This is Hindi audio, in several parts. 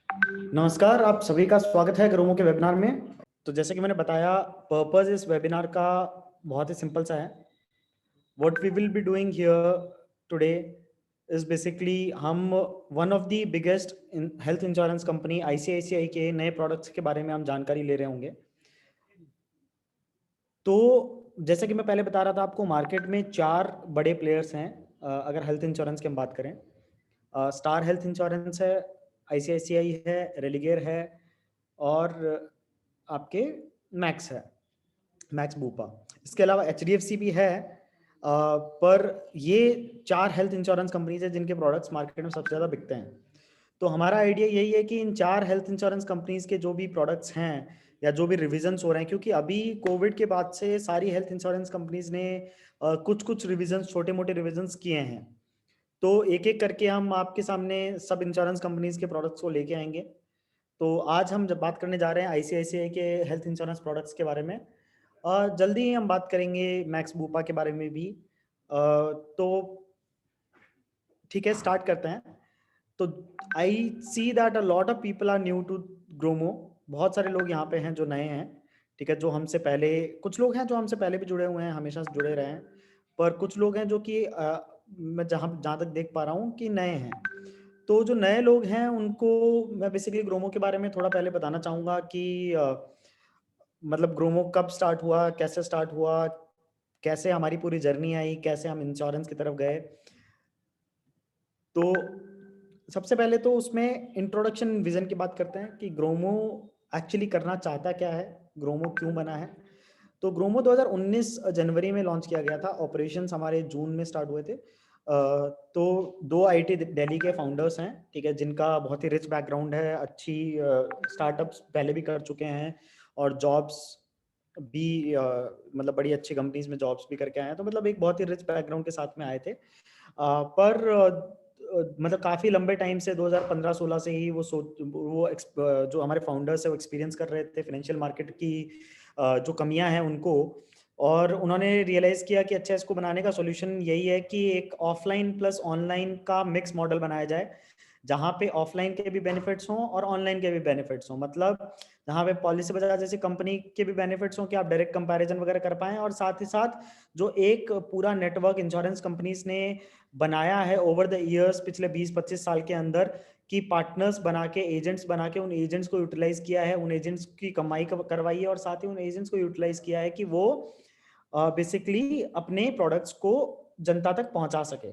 नमस्कार, आप सभी का स्वागत है ग्रोमो के वेबिनार में। तो जैसे कि मैंने बताया, पर्पस इस वेबिनार का बहुत ही सिंपल सा है। What we will be doing here today is basically हम one of the biggest health insurance company ICICI के नए प्रोडक्ट्स के बारे में हम जानकारी ले रहे होंगे। तो जैसे कि मैं पहले बता रहा था आपको, मार्केट में 4 बड़े प्लेयर्स हैं। अगर हेल्थ इंश्योरेंस की हम बात करें, स्टार हेल्थ इंश्योरेंस है, आईसीआईसीआई है, रेलिगेयर है और आपके मैक्स है, मैक्स बूपा। इसके अलावा एचडीएफसी भी है। पर ये 4 हेल्थ इंश्योरेंस कंपनीज है जिनके प्रोडक्ट्स मार्केट में सबसे ज़्यादा बिकते हैं। तो हमारा आइडिया यही है कि इन 4 हेल्थ इंश्योरेंस कंपनीज के जो भी प्रोडक्ट्स हैं या जो भी रिविजन्स हो रहे हैं, क्योंकि अभी कोविड के बाद से सारी हेल्थ इंश्योरेंस कंपनीज ने कुछ कुछ रिविजन्स, छोटे मोटे रिविजन्स किए हैं। तो एक एक करके हम आपके सामने सब इंश्योरेंस कंपनीज के प्रोडक्ट्स को लेके आएंगे। तो आज हम जब बात करने जा रहे हैं आईसीआईसीआई के हेल्थ इंश्योरेंस प्रोडक्ट्स के बारे में, जल्दी ही हम बात करेंगे मैक्स बूपा के बारे में भी। तो ठीक है, स्टार्ट करते हैं। तो I see that a lot of people are new to Gromo. बहुत सारे लोग यहाँ पे हैं जो नए हैं। ठीक है, जो हमसे पहले, कुछ लोग हैं जो हमसे पहले भी जुड़े हुए हैं, हमेशा से जुड़े रहे हैं। पर कुछ लोग हैं जो कि मैं जहाँ जहाँ तक देख पा रहा हूँ कि नए हैं। तो जो नए लोग हैं उनको मैं बेसिकली ग्रोमो के बारे में थोड़ा पहले बताना चाहूँगा कि मतलब ग्रोमो कब स्टार्ट हुआ, कैसे स्टार्ट हुआ, कैसे हमारी पूरी जर्नी आई, कैसे हम इंश्योरेंस की तरफ गए। तो सबसे पहले तो उसमें इंट्रोडक्शन विजन की बात करते हैं कि ग्रोमो एक्चुअली करना चाहता क्या है, ग्रोमो क्यों बना है। तो ग्रोमो 2019 जनवरी में लॉन्च किया गया था। ऑपरेशंस हमारे जून में स्टार्ट हुए थे। तो 2 आईटी दिल्ली के फाउंडर्स हैं, ठीक है, जिनका बहुत ही रिच बैकग्राउंड है, अच्छी स्टार्टअप्स पहले भी कर चुके हैं और जॉब्स भी मतलब बड़ी अच्छी कंपनीज में जॉब्स भी करके आए हैं। तो मतलब एक बहुत ही रिच बैकग्राउंड के साथ में आए थे। पर मतलब काफ़ी लंबे टाइम से 2015-16 से ही जो हमारे फाउंडर्स है वो एक्सपीरियंस कर रहे थे फाइनेंशियल मार्केट की जो कमियां हैं उनको। और उन्होंने रियलाइज़ किया कि अच्छा, इसको बनाने का सॉल्यूशन यही है कि एक ऑफलाइन प्लस ऑनलाइन का मिक्स मॉडल बनाया जाए, जहाँ पे ऑफलाइन के भी बेनिफिट्स हों और ऑनलाइन के भी बेनिफिट्स हों। मतलब जहाँ पे पॉलिसी बजाज जैसी कंपनी के भी बेनिफिट्स हों कि आप डायरेक्ट कंपैरिजन वगैरह कर पाएं, और साथ ही साथ जो एक पूरा नेटवर्क इंश्योरेंस कंपनीज ने बनाया है ओवर द ईयर्स, पिछले 20-25 साल के अंदर, कि पार्टनर्स बना के, एजेंट्स बना के, उन एजेंट्स को यूटिलाइज किया है, उन एजेंट्स की कमाई करवाई है और साथ ही उन एजेंट्स को यूटिलाइज किया है कि वो बेसिकली अपने प्रोडक्ट्स को जनता तक पहुंचा सके।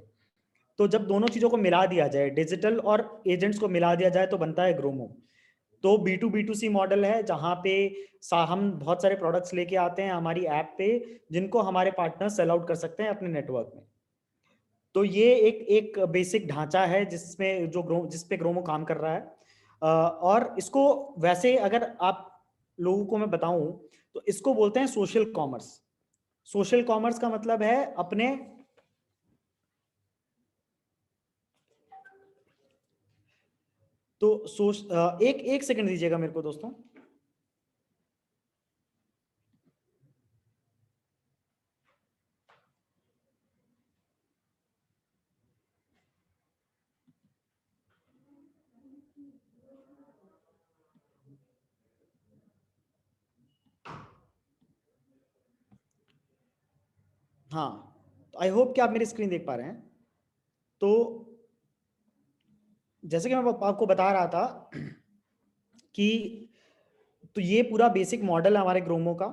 तो जब दोनों चीजों को मिला दिया जाए, डिजिटल और एजेंट्स को मिला दिया जाए, तो बनता है ग्रोमो। तो B2B2C मॉडल है, जहां पे हम बहुत सारे प्रोडक्ट्स लेके आते हैं हमारी ऐप पे, जिनको हमारे पार्टनर सेल आउट कर सकते हैं अपने नेटवर्क में। तो ये एक एक बेसिक ढांचा है जिसमें जिस पे ग्रोमो काम कर रहा है। और इसको वैसे अगर आप लोगों को मैं बताऊं तो इसको बोलते हैं सोशल कॉमर्स। सोशल कॉमर्स का मतलब है अपने, तो एक एक सेकंड दीजिएगा मेरे को दोस्तों। हाँ, आई होप कि आप मेरी स्क्रीन देख पा रहे हैं। तो जैसे कि मैं आपको बता रहा था कि तो ये पूरा बेसिक मॉडल है हमारे ग्रोमो का।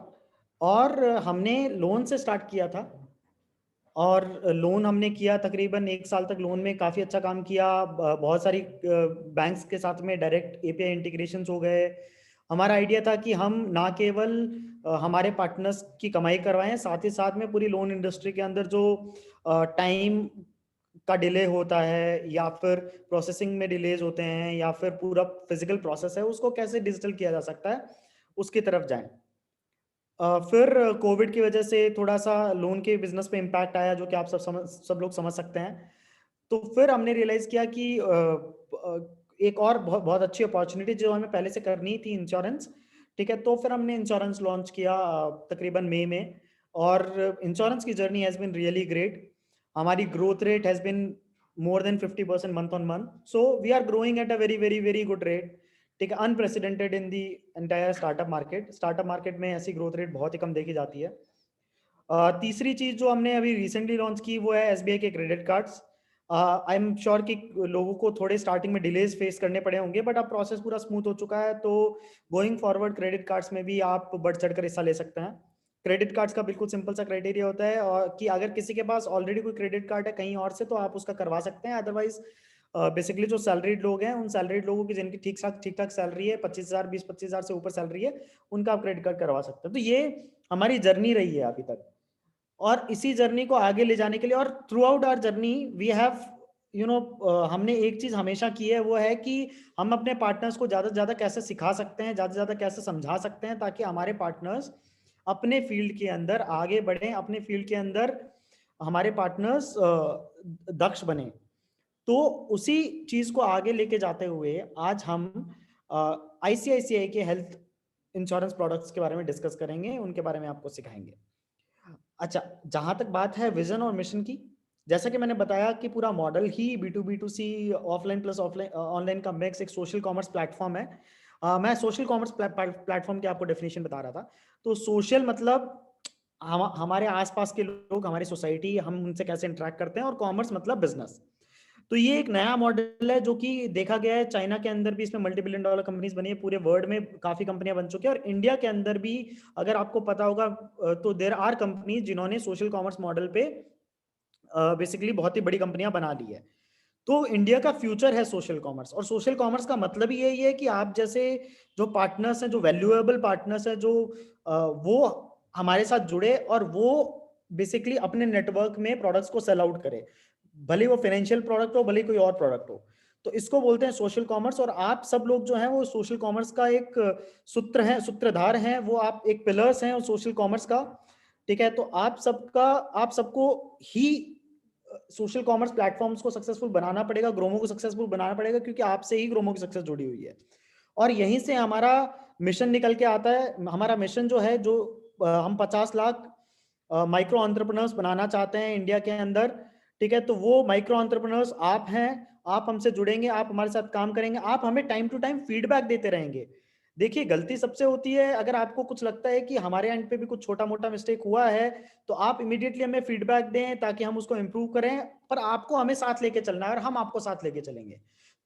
और हमने लोन से स्टार्ट किया था, और लोन हमने किया तकरीबन 1 साल तक। लोन में काफ़ी अच्छा काम किया, बहुत सारी बैंक्स के साथ में डायरेक्ट एपीआई इंटीग्रेशन हो गए। हमारा आइडिया था कि हम ना केवल हमारे पार्टनर्स की कमाई करवाएं, साथ ही साथ में पूरी लोन इंडस्ट्री के अंदर जो टाइम का डिले होता है या फिर प्रोसेसिंग में डिलेज होते हैं या फिर पूरा फिजिकल प्रोसेस है, उसको कैसे डिजिटल किया जा सकता है, उसकी तरफ जाएं। फिर कोविड की वजह से थोड़ा सा लोन के बिजनेस पे इम्पैक्ट आया, जो कि आप सब लोग समझ सकते हैं। तो फिर हमने रियलाइज किया कि एक और बहुत बहुत अच्छी अपॉर्चुनिटी जो हमें पहले से करनी थी, इंश्योरेंस। ठीक है, तो फिर हमने इंश्योरेंस लॉन्च किया तकरीबन मई में। और इंश्योरेंस की journey has been really great. हमारी growth rate has been more than 50% month on month. So we are growing at a very very very good rate. ठीक है, unprecedented in the entire startup market. Startup market में ऐसी ग्रोथ रेट बहुत ही कम देखी जाती है। तीसरी चीज जो हमने अभी रिसेंटली लॉन्च की वो है एसबीआई के credit cards. I am sure कि लोगों को थोड़े स्टार्टिंग में डिलेज फेस करने पड़े होंगे, बट अब प्रोसेस पूरा स्मूथ हो चुका है, तो गोइंग फॉरवर्ड क्रेडिट कार्ड्स में भी आप बढ़ चढ़कर हिस्सा ले सकते हैं। क्रेडिट कार्ड्स का बिल्कुल सिंपल सा क्राइटेरिया होता है और कि अगर किसी के पास ऑलरेडी कोई क्रेडिट कार्ड है कहीं और से तो आप उसका करवा सकते हैं, अदरवाइज बेसिकली जो सैलरीड लोग हैं उन सैलरीड लोगों की जिनकी ठीक ठाक सैलरी है 25,000 20-25,000 से ऊपर सैलरी है उनका आप क्रेडिट कार्ड करवा सकते हैं। तो ये हमारी जर्नी रही है अभी तक, और इसी जर्नी को आगे ले जाने के लिए और throughout our journey we have हमने एक चीज हमेशा की है, वो है कि हम अपने पार्टनर्स को ज्यादा से ज्यादा कैसे सिखा सकते हैं, ज्यादा से ज्यादा कैसे समझा सकते हैं ताकि हमारे पार्टनर्स अपने फील्ड के अंदर आगे बढ़ें, अपने फील्ड के अंदर हमारे पार्टनर्स दक्ष बने। तो उसी चीज को आगे लेके जाते हुए आज हम आईसीआईसीआई के हेल्थ इंश्योरेंस प्रोडक्ट्स के बारे में डिस्कस करेंगे, उनके बारे में आपको सिखाएंगे। अच्छा, जहां तक बात है विजन और मिशन की, जैसा कि मैंने बताया कि पूरा मॉडल ही B2B2C offline plus offline online का मिक्स एक सोशल कॉमर्स प्लेटफॉर्म है। मैं सोशल कॉमर्स प्लेटफॉर्म की आपको डेफिनेशन बता रहा था। तो सोशल मतलब हमारे आसपास के लोग, हमारी सोसाइटी, हम उनसे कैसे इंटरेक्ट करते हैं, और कॉमर्स मतलब बिजनेस। तो ये एक नया मॉडल है जो कि देखा गया है चाइना के अंदर भी इसमें मल्टी बिलियन डॉलर कंपनीज बनी है, पूरे वर्ल्ड में काफी कंपनियां बन चुकी है, और इंडिया के अंदर भी अगर आपको पता होगा तो देयर आर कंपनीज जिन्होंने सोशल कॉमर्स मॉडल पे बेसिकली बहुत ही बड़ी कंपनियां बना ली है। तो इंडिया का फ्यूचर है सोशल कॉमर्स, और सोशल कॉमर्स का मतलब ही यही है कि आप जैसे जो पार्टनर्स हैं, जो वैल्यूएबल पार्टनर्स हैं, जो वो हमारे साथ जुड़े और वो बेसिकली अपने नेटवर्क में प्रोडक्ट्स को सेल आउट करे, भले वो फाइनेंशियल प्रोडक्ट हो, भले कोई और प्रोडक्ट हो। तो इसको बोलते हैं सोशल कॉमर्स, और आप सब लोग जो हैं वो सोशल कॉमर्स का एक सूत्र है, सूत्रधार हैं, वो आप एक पिलर्स हैं सोशल कॉमर्स का। ठीक है, तो आप सबको ही सोशल कॉमर्स प्लेटफॉर्म्स को सक्सेसफुल बनाना पड़ेगा, ग्रोमो को सक्सेसफुल बनाना पड़ेगा, क्योंकि आपसे ही ग्रोमो की सक्सेस जुड़ी हुई है। और यहीं से हमारा मिशन निकल के आता है। हमारा मिशन जो है, जो हम 50 लाख माइक्रो एंटरप्रेन्योर्स बनाना चाहते हैं इंडिया के अंदर। ठीक है, तो वो माइक्रो एंटरप्रेन्योर्स आप हैं, आप हमसे जुड़ेंगे, आप हमारे साथ काम करेंगे, आप हमें टाइम टू टाइम फीडबैक देते रहेंगे। देखिए, गलती सबसे होती है, अगर आपको कुछ लगता है कि हमारे एंड पे भी कुछ छोटा मोटा मिस्टेक हुआ है तो आप इमीडिएटली हमें फीडबैक दें ताकि हम उसको इम्प्रूव करें, पर आपको हमें साथ लेके चलना है और हम आपको साथ लेके चलेंगे।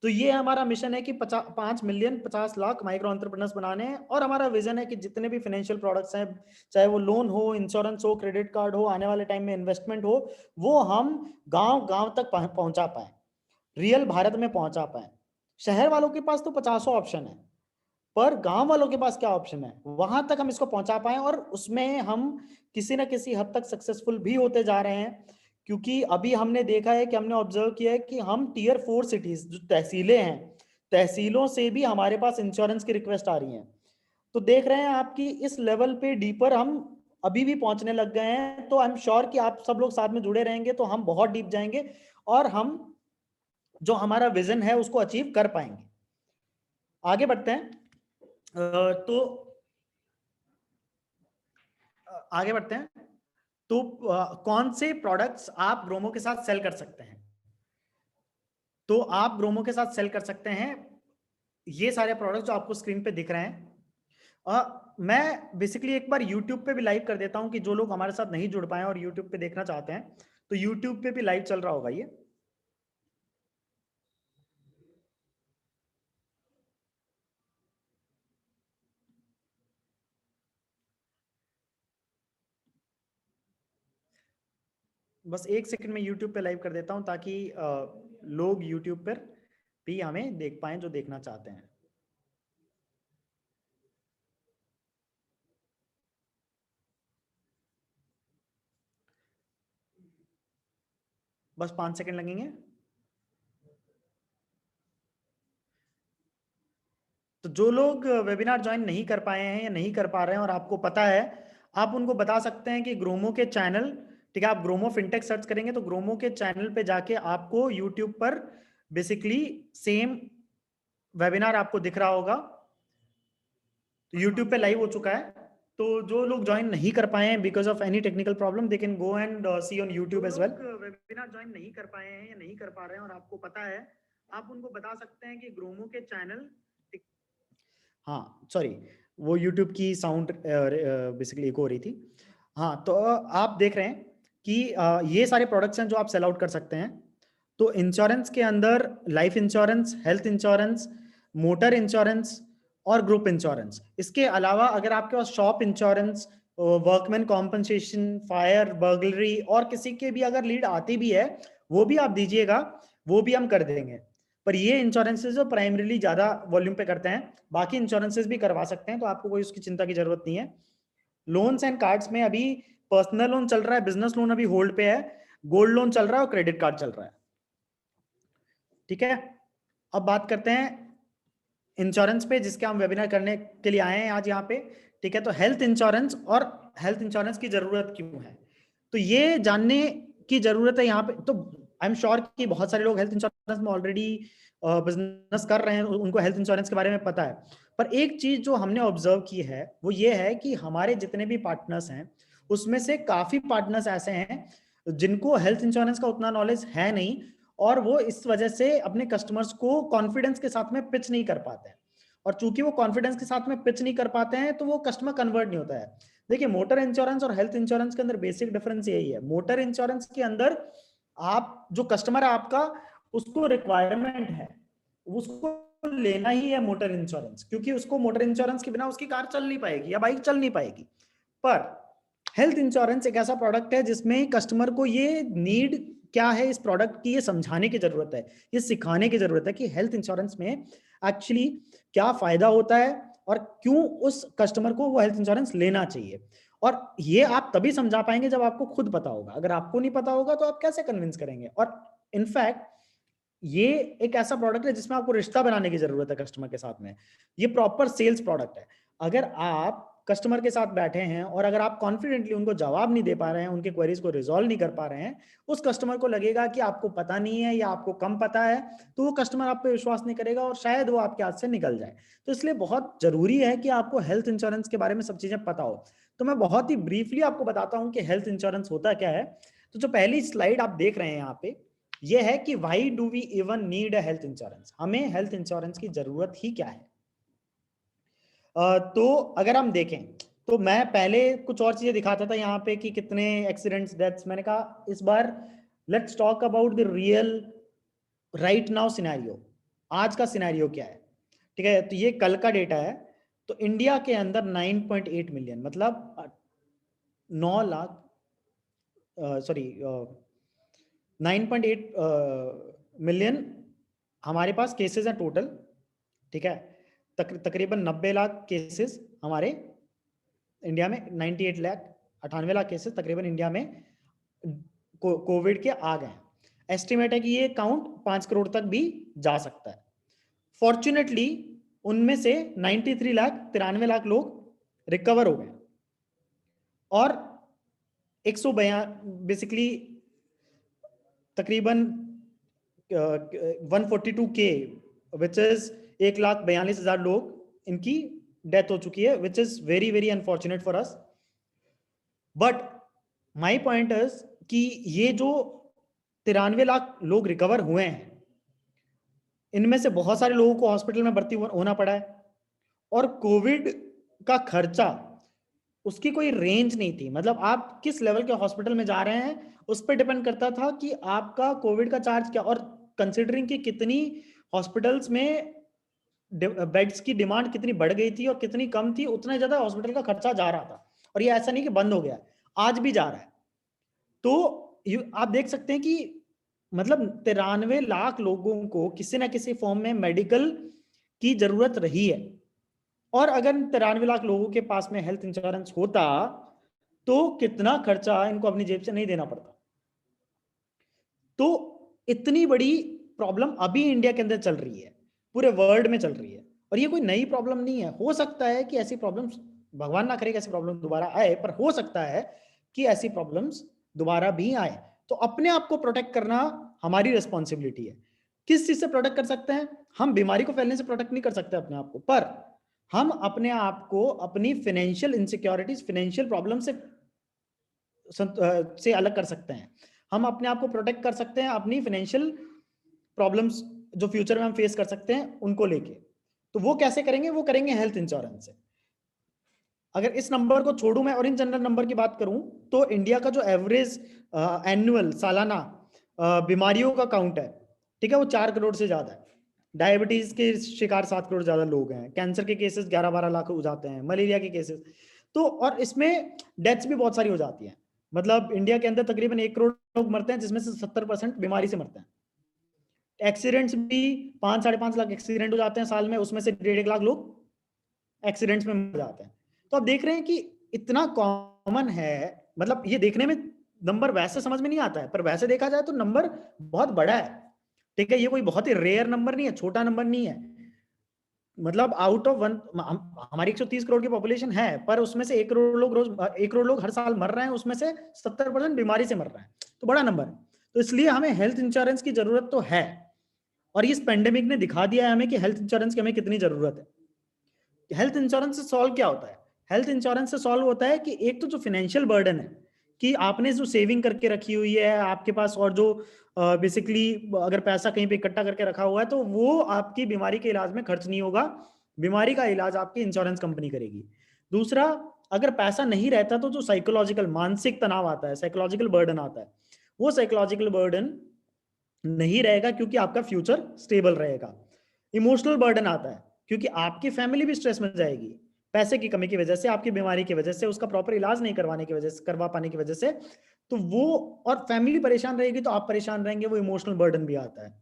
तो ये हमारा मिशन है कि 5 मिलियन 50 लाख माइक्रो एंटरप्रेन्योर्स बनाने हैं, और हमारा विजन है कि जितने भी फाइनेंशियल प्रोडक्ट्स हैं, चाहे वो लोन हो, इंश्योरेंस हो, क्रेडिट कार्ड हो, आने वाले टाइम में इन्वेस्टमेंट हो, वो हम गांव गांव तक पहुंचा पाए, रियल भारत में पहुंचा पाए। शहर वालों के पास तो 50 ऑप्शन है, पर गांव वालों के पास क्या ऑप्शन है, वहां तक हम इसको पहुंचा पाए, और उसमें हम किसी ना किसी हद तक सक्सेसफुल भी होते जा रहे हैं। क्योंकि अभी हमने देखा है कि हमने ऑब्जर्व किया है कि हम Tier 4 सिटीज, जो तहसीलें हैं, तहसीलों से भी हमारे पास इंश्योरेंस की रिक्वेस्ट आ रही है। तो देख रहे हैं आपकी इस लेवल पे डीपर हम अभी भी पहुंचने लग गए हैं। तो आई एम श्योर कि आप सब लोग साथ में जुड़े रहेंगे तो हम बहुत डीप जाएंगे, और हम जो हमारा विजन है उसको अचीव कर पाएंगे। आगे बढ़ते हैं। तो आगे बढ़ते हैं। तो कौन से प्रोडक्ट्स आप ग्रोमो के साथ सेल कर सकते हैं? तो आप ग्रोमो के साथ सेल कर सकते हैं ये सारे प्रोडक्ट्स जो आपको स्क्रीन पे दिख रहे हैं। मैं बेसिकली एक बार यूट्यूब पे भी लाइव कर देता हूं कि जो लोग हमारे साथ नहीं जुड़ पाए और यूट्यूब पे देखना चाहते हैं, तो यूट्यूब पे भी लाइव चल रहा होगा ये। बस एक सेकंड में यूट्यूब पे लाइव कर देता हूं ताकि लोग यूट्यूब पर भी हमें देख पाएं जो देखना चाहते हैं। बस 5 सेकंड लगेंगे। तो जो लोग वेबिनार ज्वाइन नहीं कर पाए हैं या नहीं कर पा रहे हैं और आपको पता है, आप उनको बता सकते हैं कि ग्रोमो के चैनल, ठीक है, आप ग्रोमो फिनटेक सर्च करेंगे तो ग्रोमो के चैनल पे जाके आपको यूट्यूब पर बेसिकली सेम वेबिनार आपको दिख रहा होगा। तो यूट्यूब पे लाइव हो चुका है। तो जो लोग ज्वाइन नहीं कर पाए हैं because of any technical problem, they can go and see on YouTube as well. Webinar join नहीं कर पाए हैं या नहीं कर पा रहे हैं और आपको पता है, आप उनको बता सकते हैं कि ग्रोमो के चैनल हाँ सॉरी, वो यूट्यूब की साउंड बेसिकली इको हो रही थी। हाँ, तो आप देख रहे हैं कि ये सारे प्रोडक्ट्स हैं जो आप सेल आउट कर सकते हैं। तो इंश्योरेंस के अंदर life insurance, health insurance, motor insurance और ग्रुप इंश्योरेंस। इसके अलावा अगर आपके पास shop insurance, workman compensation, fire, burglary और किसी के भी अगर लीड आती भी है, वो भी आप दीजिएगा, वो भी हम कर देंगे। पर ये इंश्योरेंसेज जो प्राइमरीली ज्यादा वॉल्यूम पे करते हैं, बाकी इंश्योरेंसेज भी करवा सकते हैं, तो आपको कोई उसकी चिंता की जरूरत नहीं है। लोन्स एंड कार्ड्स में अभी पर्सनल लोन चल रहा है, बिजनेस लोन अभी होल्ड पे है, गोल्ड लोन चल रहा है और क्रेडिट कार्ड चल रहा है। ठीक है, अब बात करते हैं इंश्योरेंस पे, जिसके हम वेबिनार करने के लिए आए हैं आज यहाँ पे। ठीक है, तो हेल्थ इंश्योरेंस और हेल्थ इंश्योरेंस की जरूरत क्यों है, तो ये जानने की जरूरत है यहाँ पे। तो आई एम श्योर कि बहुत सारे लोग हेल्थ इंश्योरेंस में ऑलरेडी बिजनेस कर रहे हैं, उनको हेल्थ इंश्योरेंस के बारे में पता है। पर एक चीज जो हमने ऑब्जर्व की है वो ये है कि हमारे जितने भी पार्टनर्स हैं उसमें से काफी पार्टनर्स ऐसे हैं जिनको हेल्थ इंश्योरेंस का उतना नॉलेज है नहीं, और वो इस वजह से अपने कस्टमर्स को कॉन्फिडेंस के साथ में पिच नहीं कर पाते हैं। और चूंकि वो कॉन्फिडेंस के साथ में पिच नहीं कर पाते हैं तो वो कस्टमर कन्वर्ट नहीं होता है। देखिए, मोटर इंश्योरेंस और हेल्थ इंश्योरेंस के अंदर बेसिक डिफरेंस यही है। मोटर इंश्योरेंस के अंदर आप जो कस्टमर है आपका, उसको रिक्वायरमेंट है, उसको लेना ही है मोटर इंश्योरेंस, क्योंकि उसको मोटर इंश्योरेंस के बिना उसकी कार चल नहीं पाएगी या बाइक चल नहीं पाएगी। पर हेल्थ इंश्योरेंस एक ऐसा प्रोडक्ट है जिसमें कस्टमर को ये नीड क्या है इस प्रोडक्ट की, ये समझाने की जरूरत है, ये सिखाने की जरूरत है कि हेल्थ इंश्योरेंस में एक्चुअली क्या फायदा होता है और क्यों उस कस्टमर को वो हेल्थ इंश्योरेंस लेना चाहिए। और ये आप तभी समझा पाएंगे जब आपको खुद पता होगा। अगर आपको नहीं पता होगा तो आप कैसे कन्विंस करेंगे। और इनफैक्ट ये एक ऐसा प्रोडक्ट है जिसमें आपको रिश्ता बनाने की जरूरत है कस्टमर के साथ में। ये प्रॉपर सेल्स प्रोडक्ट है। अगर आप कस्टमर के साथ बैठे हैं और अगर आप कॉन्फिडेंटली उनको जवाब नहीं दे पा रहे हैं, उनके क्वेरीज को रिजॉल्व नहीं कर पा रहे हैं, उस कस्टमर को लगेगा कि आपको पता नहीं है या आपको कम पता है, तो वो कस्टमर आप पे विश्वास नहीं करेगा और शायद वो आपके हाथ से निकल जाए। तो इसलिए बहुत जरूरी है कि आपको हेल्थ इंश्योरेंस के बारे में सब चीजें पता हो। तो मैं बहुत ही ब्रीफली आपको बताता हूँ कि हेल्थ इंश्योरेंस होता क्या है। तो जो पहली स्लाइड आप देख रहे हैं यहाँ पे, ये है कि why do we even need a health insurance, हमें हेल्थ इंश्योरेंस की जरूरत ही क्या है। तो अगर हम देखें तो मैं पहले कुछ और चीजें दिखाता था यहाँ पे कि कितने एक्सीडेंट्स, डेथ्स। मैंने कहा इस बार let's talk about the real right now scenario. आज का सिनेरियो क्या है। ठीक है, तो ये कल का डेटा है। तो इंडिया के अंदर 9.8 मिलियन, मतलब 9 लाख, सॉरी 9.8 मिलियन हमारे पास केसेस हैं टोटल। ठीक है, तकरीबन 90 लाख केसेस हमारे इंडिया में, 98 लाख, 98 लाख केसेस तकरीबन इंडिया में कोविड के आ गए। एस्टिमेट है कि ये काउंट 5 करोड़ तक भी जा सकता है। फॉर्चुनेटली उनमें से 93 लाख, 93 लाख लोग रिकवर हो गए और 142 बेसिकली तकरीबन 142K विच इज 1,42,000 लोग इनकी डेथ हो चुकी है, which is very very unfortunate for us. But my point is कि ये जो 93 लाख लोग रिकवर हुए हैं, इनमें से बहुत सारे लोगों को हॉस्पिटल में भर्ती होना पड़ा है। और कोविड का खर्चा, उसकी कोई रेंज नहीं थी, मतलब आप किस लेवल के हॉस्पिटल में जा रहे हैं उस पर डिपेंड करता था कि आपका कोविड का चार्ज क्या। और कंसिडरिंग कि कितनी हॉस्पिटल्स में बेड्स की डिमांड कितनी बढ़ गई थी और कितनी कम थी, उतना ज्यादा हॉस्पिटल का खर्चा जा रहा था। और ये ऐसा नहीं कि बंद हो गया, आज भी जा रहा है। तो आप देख सकते हैं कि मतलब 93 लाख लोगों को किसी ना किसी फॉर्म में मेडिकल की जरूरत रही है। और अगर 93 लाख लोगों के पास में हेल्थ इंश्योरेंस होता तो कितना खर्चा इनको अपनी जेब से नहीं देना पड़ता। तो इतनी बड़ी प्रॉब्लम अभी इंडिया के अंदर चल रही है, पूरे वर्ल्ड में चल रही है। और ये कोई नई प्रॉब्लम नहीं है। हो सकता है कि ऐसी प्रॉब्लम्स, भगवान ना करे कि ऐसी प्रॉब्लम दोबारा आए, पर हो सकता है कि ऐसी प्रॉब्लम्स दोबारा भी आए। तो अपने आप को प्रोटेक्ट करना हमारी रिस्पॉन्सिबिलिटी है। किस चीज से प्रोटेक्ट कर सकते हैं हम? बीमारी को फैलने से प्रोटेक्ट नहीं कर सकते अपने आप को, पर हम अपने आप को अपनी फाइनेंशियल इनसिक्योरिटीज, फाइनेंशियल प्रॉब्लम से अलग कर सकते हैं। हम अपने आप को प्रोटेक्ट कर सकते हैं अपनी फाइनेंशियल प्रॉब्लम्स जो फ्यूचर में हम फेस कर सकते हैं उनको लेके। तो वो कैसे करेंगे? वो करेंगे हेल्थ इंश्योरेंस से। अगर इस नंबर को छोड़ूं मैं और इन जनरल नंबर की बात करूं, तो इंडिया का जो एवरेज एनुअल सालाना बीमारियों का काउंट है, ठीक है, वो 4 करोड़ से ज्यादा है। डायबिटीज के शिकार 7 करोड़ ज्यादा लोग हैं, कैंसर के केसेस 11-12 लाख हो जाते हैं, मलेरिया के केसेस, तो और इसमें डेथ्स भी बहुत सारी हो जाती हैं। मतलब इंडिया के अंदर तकरीबन 1 करोड़ लोग मरते हैं, जिसमें से 70% बीमारी से मरते हैं। एक्सीडेंट्स भी 5-5.5 लाख एक्सीडेंट हो जाते हैं साल में, उसमें से 1.5 लाख लोग एक्सीडेंट्स में मर जाते हैं। तो आप देख रहे हैं कि इतना कॉमन है, मतलब ये देखने में नंबर वैसे समझ में नहीं आता है, पर वैसे देखा जाए तो नंबर बहुत बड़ा है, ठीक है। ये कोई बहुत ही रेयर नंबर नहीं है, छोटा नंबर नहीं है। मतलब आउट ऑफ वन, हमारी 130 करोड़ की पॉपुलेशन है, पर उसमें से 1 करोड़ लोग रोज 1 करोड़ लोग हर साल मर रहे हैं, उसमें से 70% बीमारी से मर रहे हैं, तो बड़ा नंबर है। तो इसलिए हमें हेल्थ इंश्योरेंस की जरूरत तो है, और इस पेंडेमिक ने दिखा दिया है हमें कि हेल्थ इंश्योरेंस की हमें कितनी जरूरत है। हेल्थ इंश्योरेंस से सॉल्व क्या होता है? हेल्थ इंश्योरेंस से सॉल्व होता है कि एक तो जो फाइनेंशियल बर्डन है, कि आपने जो सेविंग करके रखी हुई है आपके पास, और जो बेसिकली अगर पैसा कहीं पे इकट्ठा करके रखा हुआ है, तो वो आपकी बीमारी के इलाज में खर्च नहीं होगा, बीमारी का इलाज आपकी इंश्योरेंस कंपनी करेगी। दूसरा, अगर पैसा नहीं रहता तो जो साइकोलॉजिकल मानसिक तनाव आता है, साइकोलॉजिकल बर्डन आता है, वो साइकोलॉजिकल बर्डन नहीं रहेगा, क्योंकि आपका फ्यूचर स्टेबल रहेगा। इमोशनल बर्डन आता है, क्योंकि आपकी फैमिली भी स्ट्रेस में जाएगी, पैसे की कमी की वजह से, आपकी बीमारी की वजह से, उसका प्रॉपर इलाज नहीं करवाने की वजह से, करवा पाने की वजह से, तो वो, और फैमिली परेशान रहेगी तो आप परेशान रहेंगे, वो इमोशनल बर्डन भी आता है।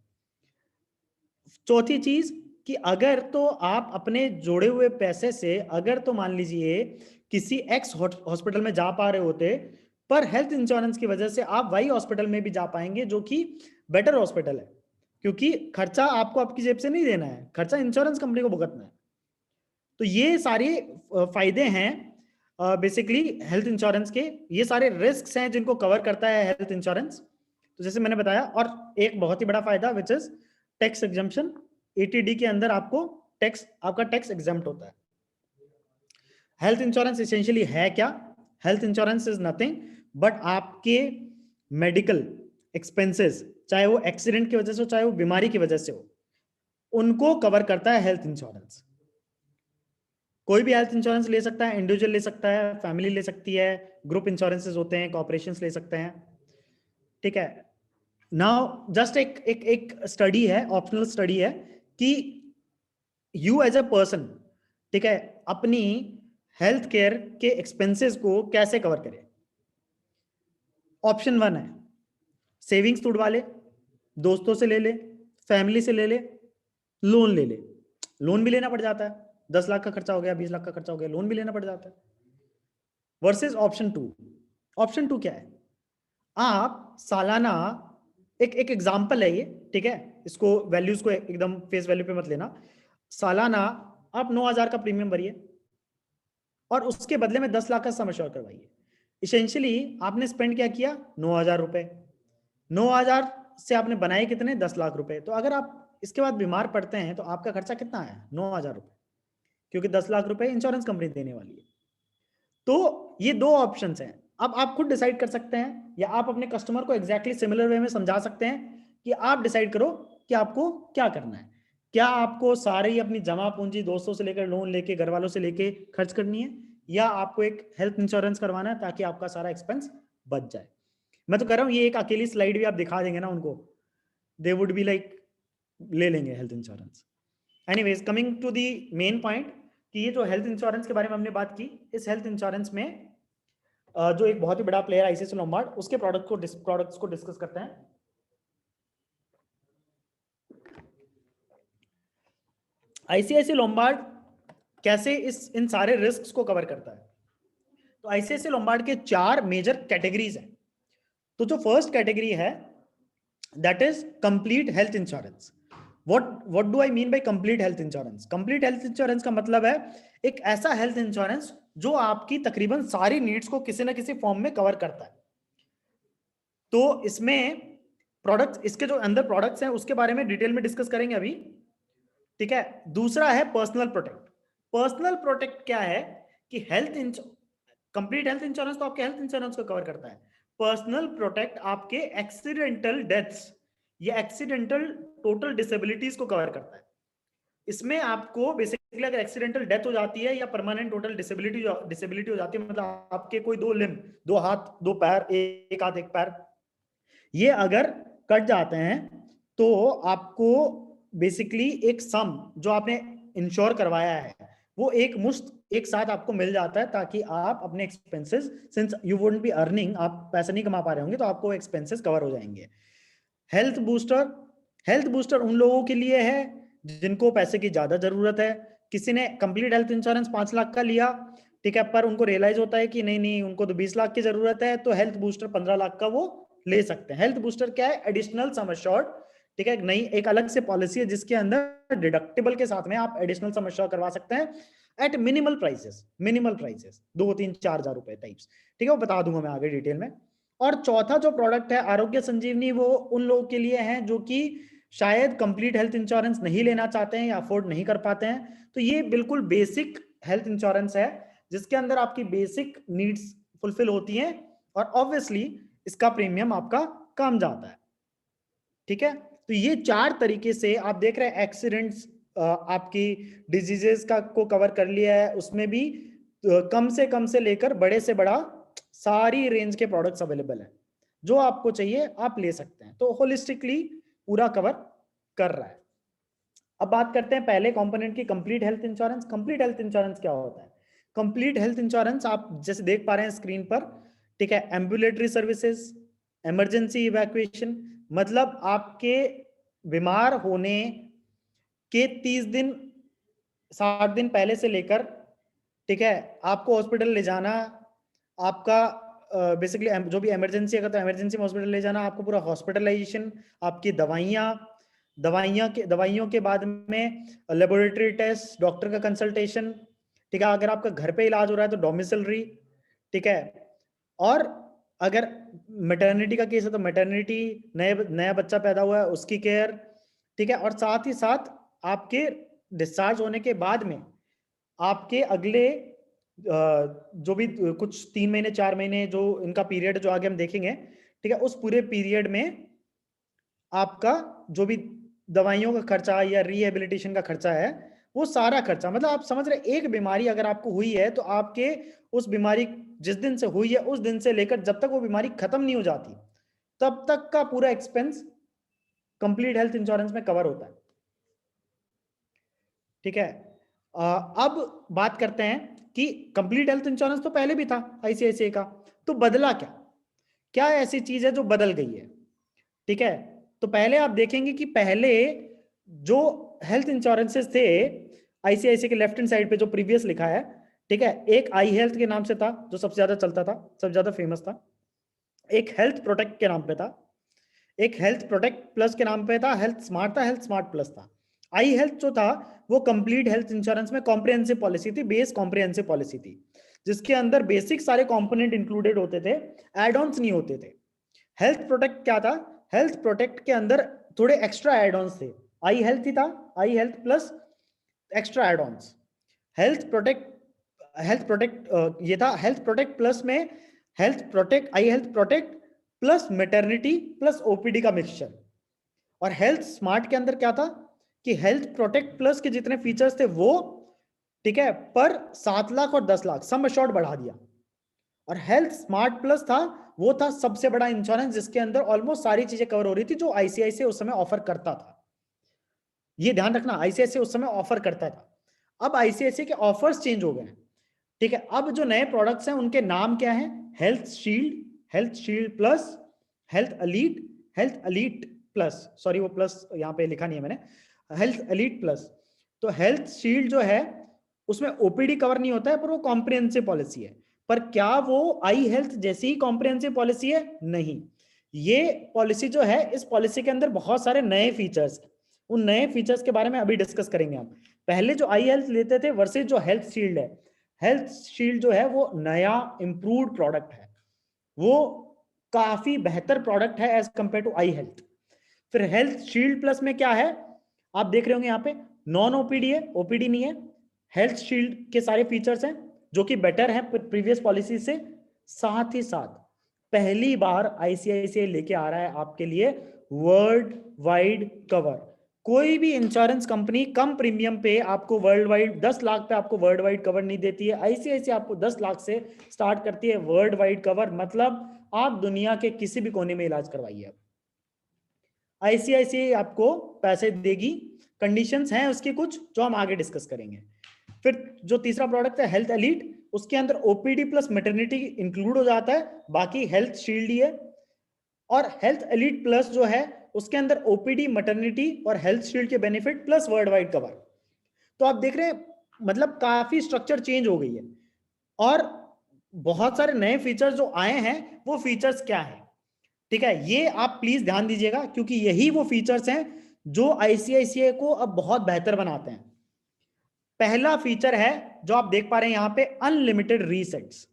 चौथी चीज, कि अगर तो आप अपने जोड़े हुए पैसे से, अगर तो मान लीजिए किसी एक्स हॉस्पिटल में जा पा रहे होते, पर हेल्थ इंश्योरेंस की वजह से आप वही हॉस्पिटल में भी जा पाएंगे जो कि बेटर हॉस्पिटल है, क्योंकि खर्चा आपको आपकी जेब से नहीं देना है, खर्चा इंश्योरेंस कंपनी को भुगतना है। तो ये सारे फायदे हैं बेसिकली हेल्थ इंश्योरेंस के, ये सारे रिस्क हैं जिनको कवर करता है हेल्थ इंश्योरेंस। तो जैसे मैंने बताया, और एक बहुत ही बड़ा फायदा which is tax exemption, ATD के अंदर आपको टैक्स, आपका टैक्स एग्जम्प्ट होता है। हेल्थ इंश्योरेंस इसेंशियली है क्या? Health insurance is nothing but आपके मेडिकल एक्सपेंसेस, चाहे वो एक्सीडेंट की वजह से हो, चाहे वो बीमारी की वजह से हो, उनको कवर करता है हेल्थ इंश्योरेंस। कोई भी हेल्थ इंश्योरेंस ले सकता है, इंडिविजुअल ले सकता है, फैमिली ले सकती है, ग्रुप इंश्योरेंसेस होते हैं, कॉर्पोरेशंस ले सकते हैं, ठीक है। नाउ जस्ट एक एक एक स्टडी है, ऑप्शनल स्टडी है, कि यू एज अ पर्सन, ठीक है, अपनी हेल्थ केयर के एक्सपेंसेस को कैसे कवर करे। ऑप्शन 1 है सेविंग्स तुड़वा ले, दोस्तों से ले ले, फैमिली से ले ले, लोन ले ले। लोन भी लेना पड़ जाता है, 10 लाख का खर्चा हो गया, 20 लाख का खर्चा हो गया, लोन भी लेना पड़ जाता है। Versus option 2। ऑप्शन 2 क्या है? आप सालाना, एक एक एग्जांपल है ये, ठीक है, इसको वैल्यूज को एकदम फेस वैल्यू पे मत लेना। सालाना आप 9,000 का प्रीमियम भरिए, और उसके बदले में 10 लाख का सम एश्योर करवाइए। इसेंशियली आपने स्पेंड क्या किया? 9,000 रुपए। 9,000 से आपने बनाए कितने? 10 लाख रुपए। तो अगर आप इसके बाद बीमार पड़ते हैं तो आपका खर्चा कितना आया? 9,000 रुपए, क्योंकि 10 लाख रुपए इंश्योरेंस कंपनी देने वाली है। तो ये दो ऑप्शंस हैं। अब आप खुद डिसाइड कर सकते हैं, या आप अपने कस्टमर को एग्जैक्टली सिमिलर वे में समझा सकते हैं, कि आप डिसाइड करो कि आपको क्या करना है। क्या आपको सारी अपनी जमा पूंजी दोस्तों से लेकर, लोन लेके, घर वालों से लेके खर्च करनी है, या आपको एक हेल्थ इंश्योरेंस करवाना है ताकि आपका सारा एक्सपेंस बच जाए। मैं तो कह रहा हूँ ये एक अकेली स्लाइड भी आप दिखा देंगे ना उनको, दे वुड बी लाइक, ले लेंगे health insurance. Anyways, coming to the main point, कि ये जो हेल्थ इंश्योरेंस के बारे में हमने बात की, इस हेल्थ इंश्योरेंस में जो एक बहुत ही बड़ा प्लेयर आईसीआईसीआई लोम्बार्ड, उसके प्रोडक्ट्स को डिस्कस करते हैं। आईसीआईसीआई लोम्बार्ड कैसे इन सारे रिस्क को कवर करता है? तो आईसीआईसीआई लोम्बार्ड के 4 मेजर कैटेगरीज हैं। तो जो फर्स्ट कैटेगरी है, that is complete health insurance. What do I mean by complete health insurance? Complete health insurance का मतलब है एक ऐसा हेल्थ इंश्योरेंस जो आपकी तकरीबन सारी नीड्स को किसी ना किसी फॉर्म में कवर करता है। तो इसमें प्रोडक्ट्स, इसके जो अंदर प्रोडक्ट्स हैं उसके बारे में डिटेल में डिस्कस करेंगे अभी, ठीक है। दूसरा है पर्सनल प्रोटेक्ट। पर्सनल प्रोटेक्ट क्या है? कि कंप्लीट हेल्थ इंश्योरेंस तो आपके हेल्थ इंश्योरेंस को कवर करता है। पर्सनल प्रोटेक्ट आपके एक्सीडेंटल डेथ्स या एक्सीडेंटल टोटल डिसेबिलिटीज को कवर करता है। इसमें आपको बेसिकली अगर एक्सीडेंटल डेथ हो जाती है या परमानेंट टोटल डिसेबिलिटी हो जाती है, मतलब आपके कोई 2 लिम्ब, 2 हाथ 2 पैर, एक हाथ एक पैर, ये अगर कट जाते हैं तो आपको बेसिकली एक सम जो आपने इंश्योर करवाया है वो एक मुश्त एक साथ आपको मिल जाता है, ताकि आप अपने expenses, since you wouldn't be earning, आप पैसा नहीं कमा पा रहे होंगे, तो आपको एक्सपेंसेस कवर हो जाएंगे। हेल्थ बूस्टर, हेल्थ बूस्टर उन लोगों के लिए है जिनको पैसे की ज्यादा जरूरत है। किसी ने कंप्लीट हेल्थ इंश्योरेंस 5 लाख का लिया, ठीक है, पर उनको रियलाइज होता है कि नहीं नहीं उनको तो 20 लाख की जरूरत है, तो हेल्थ बूस्टर 15 लाख का वो ले सकते हैं। हेल्थ बूस्टर क्या है? एडिशनल सम अश्योर्ड, ठीक है, नई एक अलग से पॉलिसी है जिसके अंदर डिडक्टिबल के साथ में आप एडिशनल सम अश्योर करवा सकते हैं एट मिनिमल प्राइसेस, 2-3-4 हजार रुपए टाइप्स, ठीक है, वो बता दूंगा मैं आगे डिटेल में। और चौथा जो प्रोडक्ट है आरोग्य संजीवनी, वो उन लोगों के लिए है जो कि शायद कंप्लीट हेल्थ इंश्योरेंस नहीं लेना चाहते हैं या अफोर्ड नहीं कर पाते हैं। तो ये बिल्कुल बेसिक हेल्थ इंश्योरेंस है जिसके अंदर आपकी बेसिक नीड्स फुलफिल होती हैं और ऑब्वियसली इसका प्रीमियम आपका कम जाता है, ठीक है। तो ये 4 तरीके से आप देख रहे हैं, एक्सीडेंट्स, आपकी डिजीजेस का को कवर कर लिया है, उसमें भी कम से लेकर बड़े से बड़ा सारी रेंज के प्रोडक्ट्स अवेलेबल है, जो आपको चाहिए आप ले सकते हैं। तो होलिस्टिकली पूरा कवर कर रहा है। अब बात करते हैं पहले कंपोनेंट की, complete health insurance. Complete health insurance क्या होता है? कंप्लीट हेल्थ इंश्योरेंस आप जैसे देख पा रहे हैं स्क्रीन पर, ठीक है, एम्बुलेटरी सर्विसेज, इमरजेंसी इवैक्यूएशन, मतलब आपके बीमार होने के 30 दिन 60 दिन पहले से लेकर, ठीक है, आपको हॉस्पिटल ले जाना, आपका बेसिकली जो भी इमरजेंसी, अगर तो इमरजेंसी में हॉस्पिटल ले जाना, आपको पूरा हॉस्पिटलाइजेशन, आपकी दवाइयों के बाद में लेबोरेटरी टेस्ट, डॉक्टर का कंसल्टेशन, ठीक है, अगर आपका घर पे इलाज हो रहा है तो डोमिसिलरी, ठीक है, और अगर मैटरनिटी का केस है तो मैटरनिटी, नया बच्चा पैदा हुआ है उसकी केयर, ठीक है, और साथ ही साथ आपके डिस्चार्ज होने के बाद में आपके अगले जो भी कुछ 3 महीने 4 महीने जो इनका पीरियड जो आगे हम देखेंगे, ठीक है, उस पूरे पीरियड में आपका जो भी दवाइयों का खर्चा या रिहेबिलिटेशन का खर्चा है, वो सारा खर्चा, मतलब आप समझ रहे, एक बीमारी अगर आपको हुई है तो आपके उस बीमारी जिस दिन से हुई है उस दिन से लेकर जब तक वो बीमारी खत्म नहीं हो जाती तब तक का पूरा एक्सपेंस कंप्लीट हेल्थ इंश्योरेंस में कवर होता है, ठीक है। अब बात करते हैं कि कंप्लीट हेल्थ इंश्योरेंस तो पहले भी था आईसीआईसीआई का, तो बदला क्या? क्या ऐसी चीज है जो बदल गई है, ठीक है। तो पहले आप देखेंगे कि पहले जो हेल्थ इंश्योरेंसेस थे आईसीआईसीआई के लेफ्ट हैंड साइड पे जो प्रीवियस लिखा है, ठीक है, एक आई हेल्थ के नाम से था जो सबसे ज्यादा चलता था, सबसे ज्यादा फेमस था, एक हेल्थ प्रोटेक्ट के नाम पे था, एक हेल्थ प्रोटेक्ट प्लस के नाम पे था, हेल्थ स्मार्ट था, हेल्थ स्मार्ट प्लस था। आई हेल्थ जो था वो कंप्लीट हेल्थ इंश्योरेंस में कॉम्प्रिहेंसिव पॉलिसी थी, बेस कॉम्प्रिहेंसिव पॉलिसी थी, जिसके अंदर बेसिक सारे कंपोनेंट इंक्लूडेड होते थे, एड ऑन्स नहीं होते थे। हेल्थ प्रोटेक्ट क्या था? हेल्थ प्रोटेक्ट के अंदर थोड़े एक्स्ट्रा एड ऑन्स थे, आई हेल्थ ही था, I health plus extra add ons. Health protect ये था, हेल्थ प्रोटेक्ट प्लस में health protect, I health protect plus maternity plus OPD का मिक्सचर। और हेल्थ स्मार्ट के अंदर क्या था कि हेल्थ प्रोटेक्ट प्लस के जितने फीचर्स थे वो, ठीक है, पर 7 लाख और 10 लाख सम अश्योर्ड बढ़ा दिया। और हेल्थ स्मार्ट प्लस था, वो था सबसे बड़ा इंश्योरेंस जिसके अंदर ऑलमोस्ट सारी चीजें कवर हो रही थी जो आईसीआईसीआई उस समय ऑफर करता था। ये ध्यान रखना, आईसीआईसीआई उस समय ऑफर करता था। अब आईसीआईसीआई के ऑफर्स चेंज हो गए, ठीक है। अब जो नए प्रोडक्ट्स हैं उनके नाम क्या है? Health shield, health shield plus, health elite, health elite plus, sorry वो प्लस यहाँ पे लिखा नहीं है मैंने, हेल्थ एलीट प्लस। तो हेल्थ शील्ड जो है उसमें ओपीडी कवर नहीं होता है, पर वो कॉम्प्रिहेंसिव पॉलिसी है। पर क्या वो आई हेल्थ जैसी ही कॉम्प्रिहेंसिव पॉलिसी है? नहीं। ये पॉलिसी जो है, इस पॉलिसी के अंदर बहुत सारे नए फीचर्स, उन नए फीचर्स के बारे में अभी डिस्कस करेंगे हम। पहले जो आई हेल्थ लेते थे वर्सेस जो हेल्थ शील्ड है, हेल्थ शील्ड जो है वो नया इंप्रूव्ड प्रोडक्ट है, वो काफी बेहतर प्रोडक्ट है as compare to iHealth. फिर हेल्थ शील्ड प्लस में क्या है, आप देख रहे होंगे यहाँ पे, नॉन ओपीडी है, ओपीडी नहीं है। हेल्थ शील्ड के सारे फीचर्स हैं जो कि बेटर है प्रीवियस पॉलिसी से। साथ ही साथ पहली बार आईसीआईसीआई लेके आ रहा है आपके लिए वर्ल्ड वाइड कवर, कोई भी इंश्योरेंस कंपनी कम प्रीमियम पे आपको वर्ल्ड वाइड 10 लाख पे आपको वर्ल्ड वाइड कवर नहीं देती है। आईसीआईसीआई आपको 10 लाख से स्टार्ट करती है वर्ल्ड वाइड कवर, मतलब आप दुनिया के किसी भी कोने में इलाज करवाइए, आईसीआईसीआई आपको पैसे देगी। कंडीशंस हैं उसकी कुछ जो हम आगे डिस्कस करेंगे। फिर जो तीसरा प्रोडक्ट है हेल्थ एलीट, उसके अंदर ओपीडी प्लस मैटरनिटी इंक्लूड हो जाता है, बाकी हेल्थ शील्ड ही है। और हेल्थ एलीट प्लस जो है उसके अंदर ओपीडी, मैटरनिटी और हेल्थ शील्ड के benefit plus world wide cover. तो आप देख रहे हैं मतलब काफी स्ट्रक्चर चेंज हो गई है और बहुत सारे नए फीचर्स जो आए हैं वो फीचर्स क्या है, ठीक है, ये आप प्लीज ध्यान दीजिएगा क्योंकि यही वो फीचर्स हैं जो आईसीआईसीआई को अब बहुत बेहतर बनाते हैं। पहला फीचर है जो आप देख पा रहे हैं यहां पे, अनलिमिटेड रीसेट्स।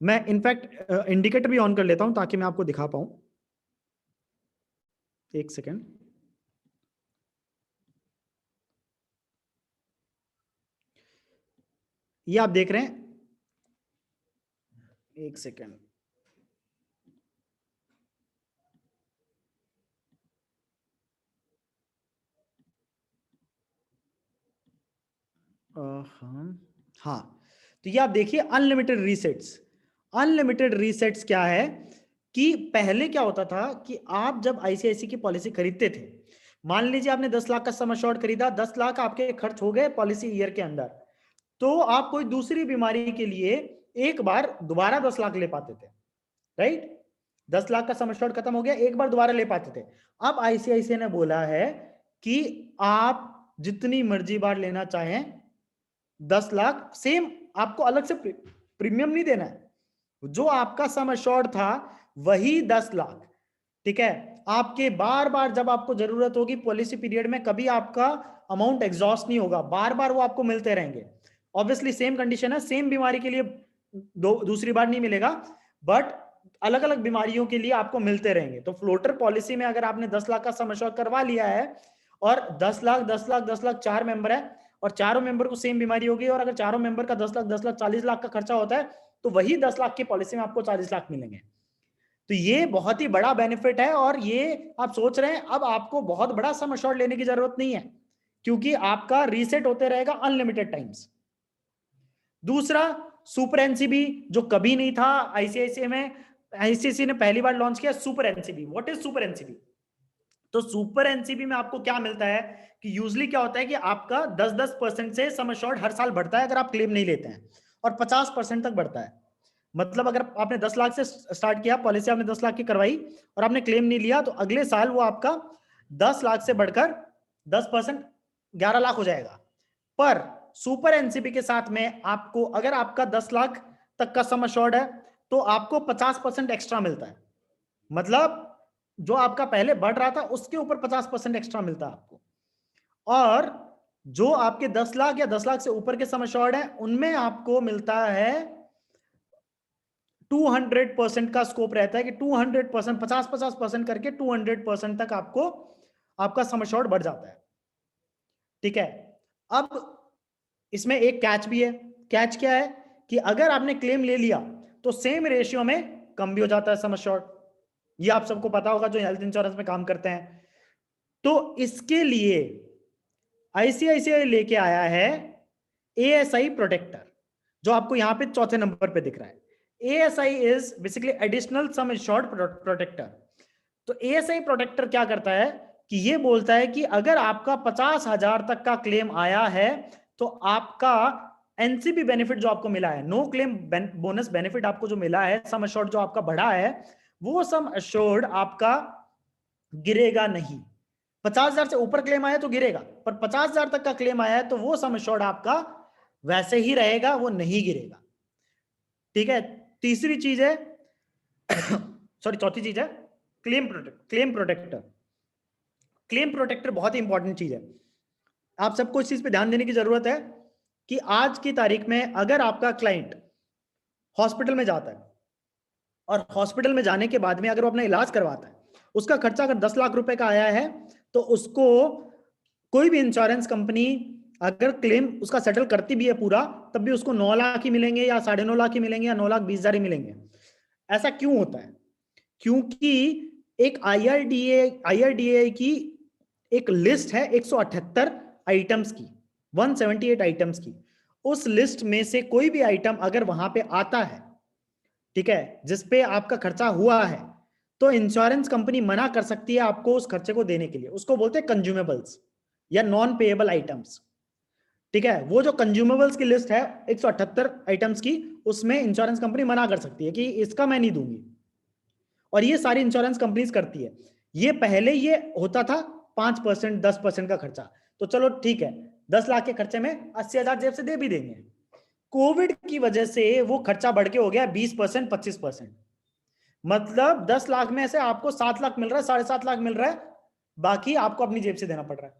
मैं इनफैक्ट इंडिकेटर भी ऑन कर लेता हूं ताकि मैं आपको दिखा पाऊं। एक सेकेंड। ये आप देख रहे हैं, एक सेकेंड। हाँ, तो ये आप देखिए अनलिमिटेड रीसेट्स। अनलिमिटेड रीसेट्स क्या है कि पहले क्या होता था कि आप जब आईसीआईसी की पॉलिसी खरीदते थे, मान लीजिए आपने 10 लाख का सम अश्योर्ड खरीदा, 10 लाख आपके खर्च हो गए पॉलिसी ईयर के अंदर, तो आप कोई दूसरी बीमारी के लिए एक बार दोबारा 10 लाख ले पाते थे, राइट। 10 लाख का सम अश्योर्ड खत्म हो गया, एक बार दोबारा ले पाते थे। अब आईसीआईसीआई ने बोला है कि आप जितनी मर्जी बार लेना चाहें 10 लाख सेम, आपको अलग से प्रीमियम नहीं देना है, जो आपका सम अश्योर्ड था वही 10 लाख, ठीक है। आपके बार बार जब आपको जरूरत होगी पॉलिसी पीरियड में, कभी आपका अमाउंट एग्जॉस्ट नहीं होगा, बार बार वो आपको मिलते रहेंगे। ऑब्वियसली सेम कंडीशन है, सेम बीमारी के लिए दूसरी बार नहीं मिलेगा, बट अलग अलग बीमारियों के लिए आपको मिलते रहेंगे। तो फ्लोटर पॉलिसी में अगर आपने 10 लाख का सम अश्योर्ड करवा लिया है और 10 लाख 10 लाख 10 लाख 4 मेंबर है और चारों मेंबर को सेम बीमारी होगी, और अगर चारों मेंबर का 10 लाख 10 लाख 40 लाख का खर्चा होता है, तो वही 10 लाख की पॉलिसी में आपको 40 लाख मिलेंगे। तो ये बहुत ही बड़ा बेनिफिट है और ये आप सोच रहे हैं अब आपको बहुत बड़ा सम अश्योर्ड लेने की जरूरत नहीं है क्योंकि आपका रीसेट होते रहेगा अनलिमिटेड टाइम्स। दूसरा सुपर एनसीबी जो कभी नहीं था आईसीआईसीआई में, आईसीआईसीआई ने पहली बार लॉन्च किया super NCB. What is super NCB? तो सुपर एनसीबी में आपको क्या मिलता है कि यूजली क्या होता है कि आपका 10-10% से सम अश्योर्ड हर साल बढ़ता है अगर आप क्लेम नहीं लेते हैं, और 50% तक बढ़ता है। मतलब अगर आपने 10 लाख से स्टार्ट किया पॉलिसी, आपने 10 लाख की करवाई और आपने क्लेम नहीं लिया, तो अगले साल वो आपका 10 लाख से बढ़कर 10% 11 लाख हो जाएगा। पर सुपर एनसीबी के साथ में आपको अगर आपका 10 लाख तक का सम अश्योर्ड है तो आपको 50% एक्स्ट्रा मिलता है। मतलब जो आपका पहले बढ़ रहा था उसके ऊपर 50% एक्स्ट्रा मिलता है आपको। और जो आपके 10 लाख या 10 लाख से ऊपर के सम अश्योर्ड है उनमें आपको मिलता है 200% का स्कोप रहता है कि 200%, 50-50% करके 200% तक आपको आपका सम अश्योर्ड बढ़ जाता है, ठीक है। अब इसमें एक कैच भी है। कैच क्या है कि अगर आपने क्लेम ले लिया तो सेम रेशियो में कम भी हो जाता है सम अश्योर्ड। ये आप सबको पता होगा जो हेल्थ इंश्योरेंस में काम करते हैं। तो इसके लिए आईसीआईसीआई लेके आया है एएसआई प्रोटेक्टर, जो आपको यहां पे चौथे नंबर पे दिख रहा है। ASI is basically additional sum insured protector. तो एएसआई प्रोटेक्टर क्या करता है कि ये बोलता है कि अगर आपका 50,000 तक का क्लेम आया है तो आपका एनसीबी बेनिफिट जो आपको मिला है, नो क्लेम बोनस बेनिफिट आपको जो मिला है, सम अश्योर्ड जो आपका बढ़ा है, वो सम अश्योर्ड आपका गिरेगा नहीं। 50,000 से ऊपर क्लेम आया तो गिरेगा, पर 50,000 तक का क्लेम आया है तो वो सम अश्योर्ड आपका वैसे ही रहेगा, वो नहीं गिरेगा, ठीक है। तीसरी चीज है सॉरी चौथी चीज है क्लेम प्रोटेक्टर। क्लेम प्रोटेक्टर बहुत ही इंपॉर्टेंट चीज है। आप सबको इस चीज पे ध्यान देने की जरूरत है कि आज की तारीख में अगर आपका क्लाइंट हॉस्पिटल में जाता है और हॉस्पिटल में जाने के बाद में अगर वो अपना इलाज करवाता है, उसका खर्चा अगर 10 लाख रुपए का आया है तो उसको कोई भी इंश्योरेंस कंपनी अगर क्लेम उसका सेटल करती भी है पूरा, तब भी उसको 9 लाख ही मिलेंगे या 9.5 लाख ही मिलेंगे या 9,20,000 ही मिलेंगे। ऐसा क्यों होता है? क्योंकि एक आईआरडीए की एक लिस्ट है 178 आइटम्स की, 178 आइटम्स की। उस लिस्ट में से कोई भी आइटम अगर वहां पे आता है, ठीक है, जिसपे आपका खर्चा हुआ है, तो इंश्योरेंस कंपनी मना कर सकती है आपको उस खर्चे को देने के लिए। उसको बोलते हैं कंज्यूमेबल्स या नॉन पेएबल आइटम्स। ठीक है, वो जो कंज्यूमेबल्स की लिस्ट है 178 आइटम्स की, उसमें इंश्योरेंस कंपनी मना कर सकती है कि इसका मैं नहीं दूंगी। और ये सारी इंश्योरेंस कंपनीज करती है। ये पहले ये होता था 5%, 10% का खर्चा, तो चलो ठीक है, 10 लाख के खर्चे में 80,000 जेब से दे भी देंगे। कोविड की वजह से वो खर्चा बढ़ के हो गया 20%, 25%। मतलब 10 लाख में से आपको 7 लाख मिल रहा है, 7.5 लाख मिल रहा है, बाकी आपको अपनी जेब से देना पड़ रहा है।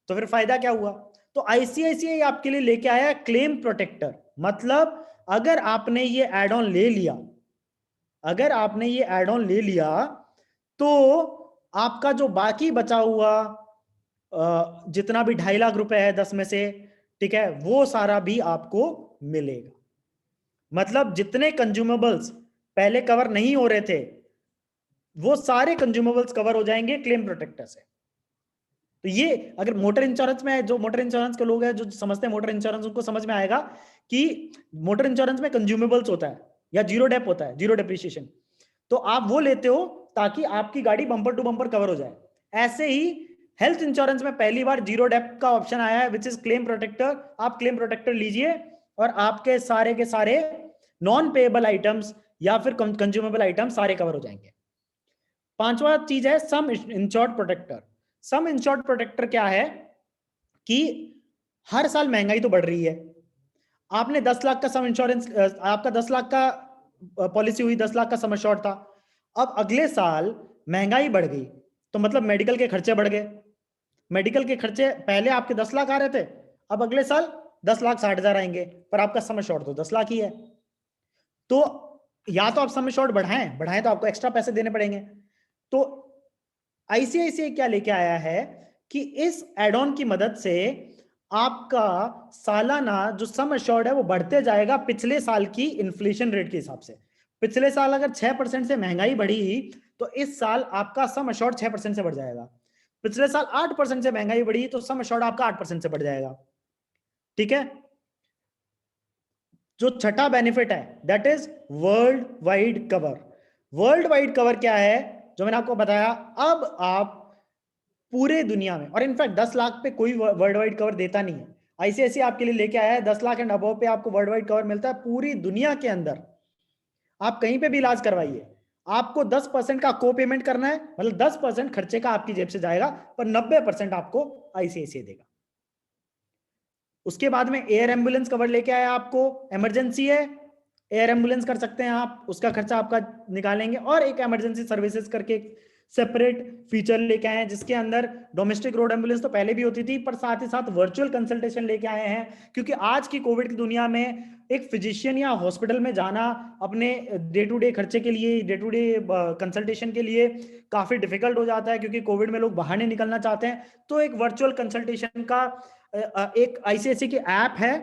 तो फिर फायदा क्या हुआ? तो आईसीआईसीआई आपके लिए लेके आया क्लेम प्रोटेक्टर। मतलब अगर आपने ये एड ऑन ले लिया, अगर आपने ये एड ऑन ले लिया, तो आपका जो बाकी बचा हुआ जितना भी 2.5 लाख रुपए है 10 में से, ठीक है, वो सारा भी आपको मिलेगा। मतलब जितने कंज्यूमेबल्स पहले कवर नहीं हो रहे थे, वो सारे कंज्यूमेबल्स कवर हो जाएंगे क्लेम प्रोटेक्टर से। तो ये अगर मोटर इंश्योरेंस में, जो मोटर इंश्योरेंस के लोग हैं जो समझते हैं मोटर इंश्योरेंस, उनको समझ में आएगा कि मोटर इंश्योरेंस में कंज्यूमेबल्स होता है या जीरो डेप होता है, जीरो डेप्रिसिएशन। तो आप वो लेते हो ताकि आपकी गाड़ी बम्पर टू बम्पर कवर हो जाए। ऐसे ही हेल्थ इंश्योरेंस में पहली बार जीरो डेप का ऑप्शन आया है, विच इज क्लेम प्रोटेक्टर। आप क्लेम प्रोटेक्टर लीजिए और आपके सारे के सारे नॉन पेएबल आइटम्स या फिर कंज्यूमेबल आइटम्स सारे कवर हो जाएंगे। पांचवा चीज है sum insured protector. Sum insured protector क्या है कि हर साल महंगाई तो बढ़ रही है। आपने 10 लाख का सम इंश्योरेंस, आपका 10 लाख का पॉलिसी हुई, 10 लाख का सम इंश्योर्ड था। अब अगले साल महंगाई बढ़ गई, तो मतलब मेडिकल के खर्चे बढ़ गए। मेडिकल के खर्चे पहले आपके 10 लाख आ रहे थे, अब अगले साल 10,60,000 आएंगे, पर आपका सम इंश्योर्ड तो 10 लाख ही है। तो या तो आप सम इंश्योर्ड बढ़ाएं बढ़ाएं तो आपको एक्स्ट्रा पैसे देने पड़ेंगे। तो आईसीआईसीआई क्या लेके आया है कि इस एड ऑन की मदद से आपका सालाना जो सम एश्योर्ड है वो बढ़ते जाएगा पिछले साल की इन्फ्लेशन रेट के हिसाब से। पिछले साल अगर 6% से महंगाई बढ़ी, तो इस साल आपका सम एश्योर्ड 6% से बढ़ जाएगा। पिछले साल 8% से महंगाई बढ़ी, तो सम एश्योर्ड आपका 8% से बढ़ जाएगा। ठीक है। जो छठा बेनिफिट है that is world wide cover. World wide cover क्या है? जो मैंने आपको बताया, अब आप पूरे दुनिया में, और इनफैक्ट 10 लाख पे कोई वर्ल्ड वाइड कवर देता नहीं है, आईसीआईसीआई आपके लिए लेके आया है 10 लाख एंड अबव पे आपको वर्ल्ड वाइड कवर मिलता है पूरी दुनिया के अंदर। आप कहीं पे भी इलाज करवाइए, आपको 10% का को पेमेंट करना है, मतलब 10% खर्चे का आपकी जेब से जाएगा, पर 90% आपको आईसीआईसीआई देगा। उसके बाद में एयर एम्बुलेंस कवर लेके आया आपको, इमरजेंसी है, एयर एम्बुलेंस कर सकते हैं आप, उसका खर्चा आपका निकालेंगे। और एक इमरजेंसी सर्विसेज करके सेपरेट फीचर लेके आए हैं, जिसके अंदर डोमेस्टिक रोड एम्बुलेंस तो पहले भी होती थी, पर साथ ही साथ वर्चुअल कंसल्टेशन लेके आए हैं। क्योंकि आज की कोविड की दुनिया में एक फिजिशियन या हॉस्पिटल में जाना अपने डे टू डे खर्चे के लिए, डे टू डे कंसल्टेशन के लिए काफी डिफिकल्ट हो जाता है, क्योंकि कोविड में लोग बाहर नहीं निकलना चाहते हैं। तो एक वर्चुअल कंसल्टेशन का एक आईसीआईसीआई की ऐप है,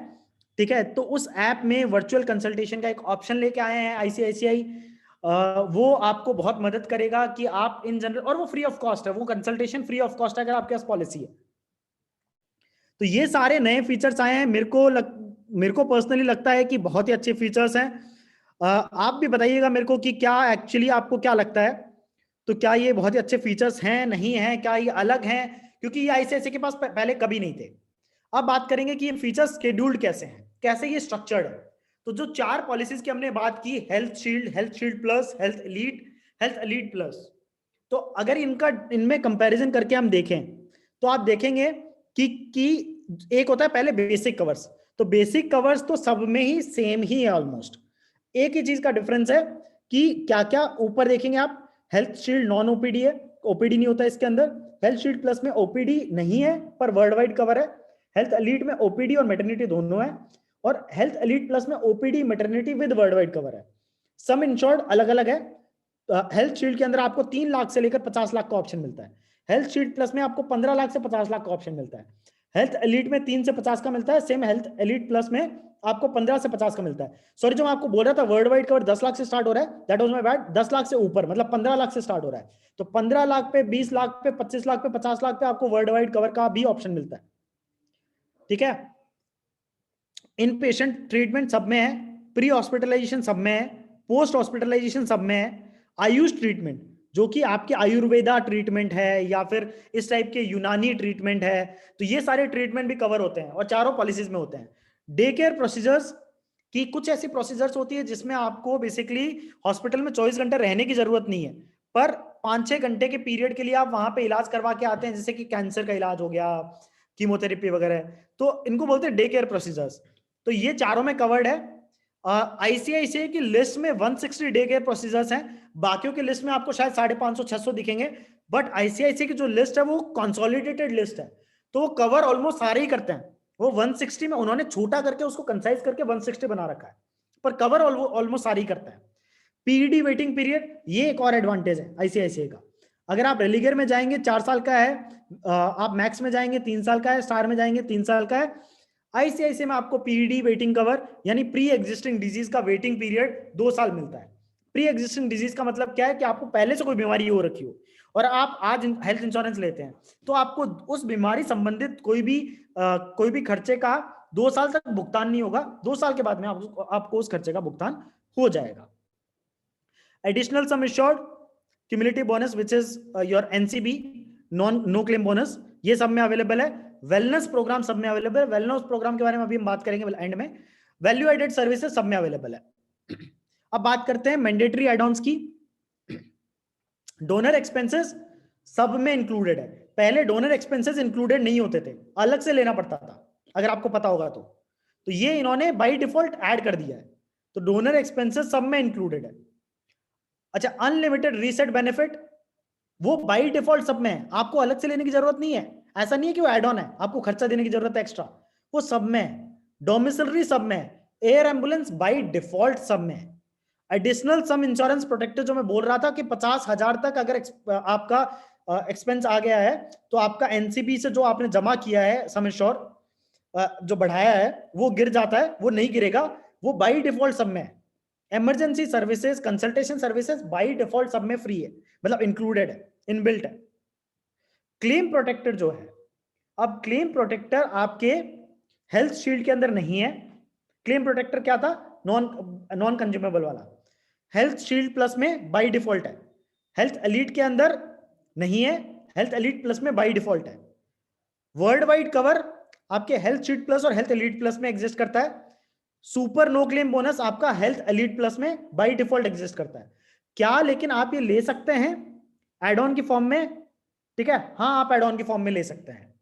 ठीक है, तो उस ऐप में वर्चुअल कंसल्टेशन का एक ऑप्शन लेके आए हैं आईसीआईसीआई। वो आपको बहुत मदद करेगा कि आप इन जनरल, और वो फ्री ऑफ कॉस्ट है, वो कंसल्टेशन फ्री ऑफ कॉस्ट है अगर आपके पास पॉलिसी है। तो ये सारे नए फीचर्स आए हैं, मेरे को पर्सनली लगता है कि बहुत ही अच्छे फीचर्स हैं। आप भी बताइएगा मेरे को कि क्या एक्चुअली आपको क्या लगता है, तो क्या ये बहुत ही अच्छे फीचर्स हैं, नहीं हैं, क्या ये अलग हैं? क्योंकि ये आईसीआईसीआई के पास पहले कभी नहीं थे। अब बात करेंगे कि ये फीचर्स शेड्यूल्ड कैसे हैं, कैसे ये स्ट्रक्चर्ड है। तो जो 4 पॉलिसीज की हमने बात की, health shield plus, health elite plus, तो अगर इनका इनमें कंपैरिजन करके हम देखें, तो आप देखेंगे कि एक होता है पहले बेसिक कवर्स। तो बेसिक कवर्स तो सब में ही सेम ही है ऑलमोस्ट। एक ही चीज का डिफरेंस है कि क्या क्या ऊपर देखेंगे आप, हेल्थ शील्ड नॉन ओपीडी है, ओपीडी नहीं होता इसके अंदर। हेल्थ शील्ड प्लस में ओपीडी नहीं है पर वर्ल्ड वाइड कवर है। हेल्थ एलीट में ओपीडी और मैटरनिटी दोनों है, और हेल्थ एलीट प्लस में OPD maternity with world wide cover है। सम इंश्योर्ड अलग अलग है। हेल्थ शील्ड के अंदर आपको 3 लाख से लेकर 50 लाख का ऑप्शन मिलता है। हेल्थ शील्ड प्लस में आपको 15 लाख से 50 लाख का ऑप्शन मिलता है। हेल्थ एलिट में 3 से 50 का मिलता है, सेम हेल्थ एलिट प्लस में आपको 15 से 50 का मिलता है। सॉरी, जो मैं आपको बोल रहा था वर्ल्ड वाइड कवर 10 लाख से स्टार्ट हो रहा है, that was my bad, 10 lakh से ऊपर मतलब 15 लाख से स्टार्ट हो रहा है। तो 15 लाख पे, 20 लाख पे, 25 लाख पे, 50 लाख पे आपको वर्ल्ड वाइड कवर का भी ऑप्शन मिलता है। ठीक है, इन पेशेंट ट्रीटमेंट सब में है, प्री हॉस्पिटलाइजेशन सब में है, पोस्ट हॉस्पिटलाइजेशन सब में है, आयुष ट्रीटमेंट जो कि आपके आयुर्वेदा ट्रीटमेंट है या फिर इस टाइप के यूनानी ट्रीटमेंट है, तो ये सारे ट्रीटमेंट भी कवर होते हैं और चारों पॉलिसीज में होते हैं। डे केयर प्रोसीजर्स की कुछ ऐसी प्रोसीजर्स होती है जिसमें आपको बेसिकली हॉस्पिटल में 24 घंटे रहने की जरूरत नहीं है, पर 5-6 घंटे के पीरियड के लिए आप वहां पे इलाज करवा के आते हैं, जैसे कि कैंसर का इलाज हो गया, कीमोथेरेपी वगैरह, तो इनको बोलते हैं डे केयर प्रोसीजर्स। तो ये चारों में कवर्ड है। आईसीआईसीआई की लिस्ट में 160 डे केयर प्रोसीजर्स हैं, बाकियों की लिस्ट में आपको शायद 550-600 दिखेंगे, बट आईसीआईसीआई की जो लिस्ट है वो कंसोलिडेटेड लिस्ट है, तो वो कवर ऑलमोस्ट सारे ही करते हैं। वो 160 में उन्होंने छोटा करके उसको कंसाइज करके 160 बना रखा है, पर कवर ऑलमोस्ट सारी करता है। पीईडी वेटिंग पीरियड, ये एक और एडवांटेज है आईसीआईसीआई का। अगर आप रेलीगर में जाएंगे 4 साल का है, आप मैक्स में जाएंगे 3 साल का है, स्टार में जाएंगे 3 साल का है, आईसीआईसीआई में आपको पीईडी वेटिंग कवर यानी प्री एग्जिस्टिंग डिजीज का वेटिंग पीरियड 2 साल मिलता है। प्री एग्जिस्टिंग डिजीज का मतलब क्या है कि आपको पहले से कोई बीमारी हो रखी हो और आप आज हेल्थ इंश्योरेंस लेते हैं, तो आपको उस बीमारी संबंधित कोई भी खर्चे का 2 साल तक भुगतान नहीं होगा, 2 साल के बाद में आपको उस खर्चे का भुगतान हो जाएगा। Additional sum assured, cumulative bonus which is your NCB, no claim bonus, ये सब में अवेलेबल है। वेलनेस प्रोग्राम सब में अवेलेबल है, वेलनेस प्रोग्राम के बारे में अभी हम बात करेंगे एंड में। वैल्यू एडेड सर्विसेज सब में अवेलेबल है। अब बात करते हैं मैंडेटरी एड ऑन्स की। डोनर एक्सपेंसेस सब में इंक्लूडेड है। पहले डोनर एक्सपेंसेस इंक्लूडेड नहीं होते थे, अलग से लेना पड़ता था, अगर आपको पता होगा तो ये इन्होंने बाय डिफॉल्ट ऐड कर दिया है, तो डोनर एक्सपेंसेस सब में इंक्लूडेड है। अच्छा, अनलिमिटेड रीसेट बेनिफिट, वो बाय डिफॉल्ट सब में है, आपको अलग से लेने की जरूरत नहीं है, ऐसा नहीं है कि वो एड ऑन है आपको खर्चा देने की जरूरत है एक्स्ट्रा, वो सब में है। डोमिसिलरी सब में है, एयर एम्बुलेंस बाय डिफॉल्ट सब में है। एडिशनल सम इंश्योरेंस प्रोटेक्टर, जो मैं बोल रहा था कि 50,000 तक अगर आपका एक्सपेंस आ गया है, तो आपका एनसीबी से जो आपने जमा किया है सम इंश्योर जो बढ़ाया है वो गिर जाता है, वो नहीं गिरेगा, वो बाय डिफॉल्ट सब में है। Emergency services, consultation services by default सब में फ्री है, मतलब इंक्लूडेड है, इनबिल्ट है। क्लेम प्रोटेक्टर जो है, अब क्लेम प्रोटेक्टर आपके हेल्थ शील्ड के अंदर नहीं है। क्लेम प्रोटेक्टर क्या था? नॉन कंज्यूमेबल वाला। हेल्थ शील्ड प्लस में बाय डिफॉल्ट है, हेल्थ एलीट के अंदर नहीं है, हेल्थ एलीट प्लस में बाय डिफॉल्ट है। वर्ल्ड वाइड कवर आपके हेल्थ शील्ड प्लस और हेल्थ एलीट प्लस में एग्जिस्ट करता है। सुपर नो क्लेम बोनस आपका हेल्थ एलीट प्लस में बाय डिफॉल्ट एग्जिस्ट करता है। क्या लेकिन आप ये ले सकते हैं एड ऑन की फॉर्म में? ठीक है, हाँ, आप एड ऑन की फॉर्म में ले सकते हैं।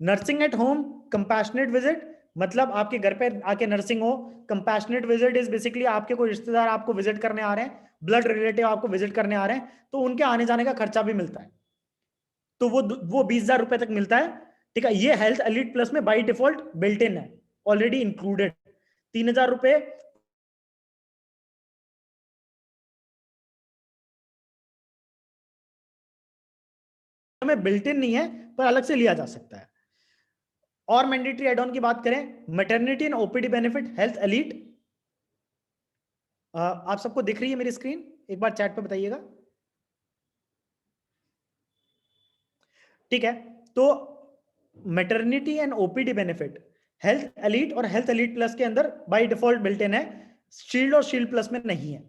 Nursing at home compassionate visit, मतलब आपके घर पे आके नर्सिंग हो। कंपैशनेट विजिट इज बेसिकली आपके कोई रिश्तेदार आपको विजिट करने आ रहे हैं, ब्लड रिलेटिव आपको विजिट करने आ रहे हैं, तो उनके आने जाने का खर्चा भी मिलता है, तो वो 20,000 रुपए तक मिलता है। ठीक है, ये हेल्थ एलीट प्लस में बाय डिफॉल्ट बिल्ट इन है, ऑलरेडी इंक्लूडेड। 3,000 रुपए में बिल्ट इन नहीं है, पर अलग से लिया जा सकता है। और मैंडेटरी एड ऑन की बात करें, maternity and OPD benefit health elite, आप सबको दिख रही है मेरी स्क्रीन? एक बार चैट पे बताइएगा। ठीक है, तो maternity and OPD benefit health elite और हेल्थ एलीट प्लस के अंदर बाय डिफॉल्ट बिल्ट इन है, शील्ड और शील्ड प्लस में नहीं है।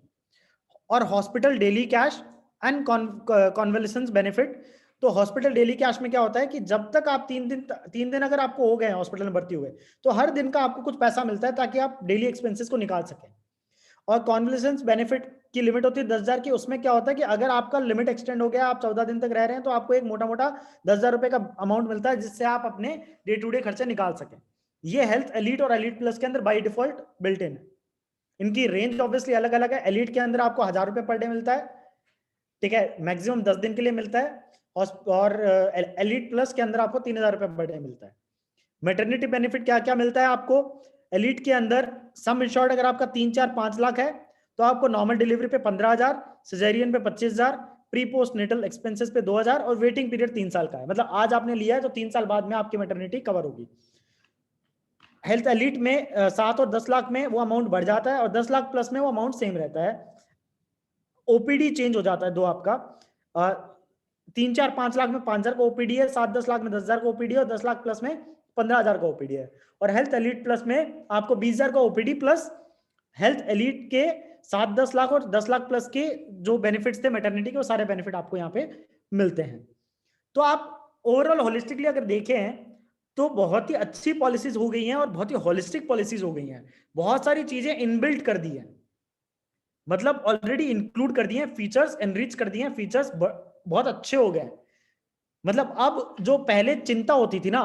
और hospital daily cash and convalescence benefit, तो हॉस्पिटल डेली कैश में क्या होता है कि जब तक आप 3 दिन अगर आपको हो गए हॉस्पिटल में भर्ती हुए, तो हर दिन का आपको कुछ पैसा मिलता है ताकि आप डेली एक्सपेंसेस को निकाल सकें। और कॉन्वलेसेंस बेनिफिट की लिमिट होती है 10,000 की, उसमें क्या होता है कि अगर आपका लिमिट एक्सटेंड हो गया, आप 14 दिन तक रह रहे हैं, तो आपको एक मोटा मोटा 10,000 रुपए का अमाउंट मिलता है, जिससे आप अपने डे टू डे खर्चे निकाल सकें। ये हेल्थ एलीट और एलीट प्लस के अंदर बाई डिफॉल्ट बिल्ट इन है। इनकी रेंज ऑब्वियसली अलग अलग है। एलीट के अंदर आपको 1,000 रुपए पर डे मिलता है, ठीक है, मैक्सिमम 10 दिन के लिए मिलता है, और एलीट प्लस के अंदर आपको 3,000 रुपए पर डे मिलता है। मैटरनिटी बेनिफिट क्या क्या मिलता है आपको? एलीट के अंदर सम इंश्योर्ड अगर आपका 3, 4, 5 लाख है, तो आपको नॉर्मल डिलीवरी पे 15,000, सिजेरियन पे 25,000, प्री पोस्ट नेटल एक्सपेंसेस पे 2000 और वेटिंग पीरियड 3 साल का है। मतलब आज आपने लिया है तो 3 साल बाद में आपकी मैटरनिटी कवर होगी। हेल्थ एलिट में 7 और 10 लाख में वो अमाउंट बढ़ जाता है और 10 लाख प्लस में वो अमाउंट सेम रहता है। ओपीडी चेंज हो जाता है दो आपका, 3, 4, 5 लाख में 5,000 का ओपीडी है, 7, 10 लाख में 10,000 का ओपीडी है और 10 लाख प्लस में 15,000 का ओपीडी है। और हेल्थ एलिट प्लस में आपको 20,000 का ओपीडी प्लस हेल्थ एलिट के 7, 10 लाख और 10 लाख प्लस के जो बेनिफिट्स थे मैटरनिटी के, वो सारे बेनिफिट आपको यहाँ पे मिलते हैं। तो आप ओवरऑल होलिस्टिकली अगर देखें तो बहुत ही अच्छी पॉलिसीज हो गई हैं और बहुत ही होलिस्टिक पॉलिसीज हो गई हैं। बहुत सारी चीजें इनबिल्ट कर दी हैं, मतलब ऑलरेडी इंक्लूड कर दिए हैं, फीचर्स एनरिच कर दिए हैं, फीचर्स बहुत अच्छे हो गए। मतलब अब जो पहले चिंता होती थी ना,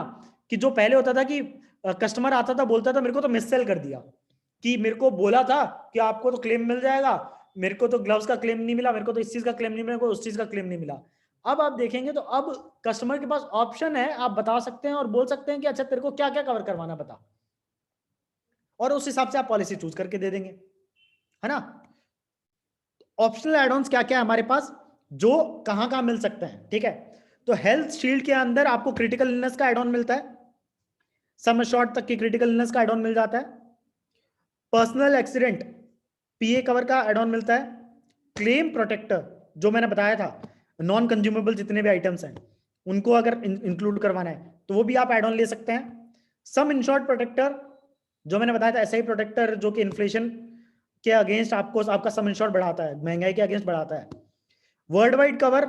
कि जो पहले होता था कि कस्टमर आता था बोलता था मेरे को तो मिस सेल कर दिया, कि मेरे को बोला था कि आपको तो क्लेम मिल जाएगा, मेरे को तो ग्लव्स का क्लेम नहीं मिला, मेरे को तो इस चीज का क्लेम नहीं मिला, मेरे को उस चीज का क्लेम नहीं मिला। अब आप देखेंगे तो अब कस्टमर के पास ऑप्शन है, आप बता सकते हैं और बोल सकते हैं कि अच्छा तेरे को क्या क्या कवर करवाना बता, और उस हिसाब से आप पॉलिसी चूज करके दे देंगे, है ना। ऑप्शनल एड ऑन्स क्या क्या है हमारे पास, जो कहां कहां मिल सकते हैं, ठीक है। तो हेल्थ शील्ड के अंदर आपको क्रिटिकल इलनेस का एड ऑन मिलता है, सम शॉर्ट तक की क्रिटिकल इलनेस का एड ऑन मिल जाता है। पर्सनल एक्सीडेंट पीए कवर का एड ऑन मिलता है। क्लेम प्रोटेक्टर जो मैंने बताया था, नॉन कंज्यूमेबल जितने भी आइटम्स हैं उनको अगर इंक्लूड करवाना है तो वो भी आप एड ऑन ले सकते हैं। सम इंश्योर्ड प्रोटेक्टर जो मैंने बताया था, ऐसा ही प्रोटेक्टर जो कि इन्फ्लेशन के अगेंस्ट आपको आपका सम इंश्योर्ड बढ़ाता है, महंगाई के अगेंस्ट बढ़ाता है। World wide cover,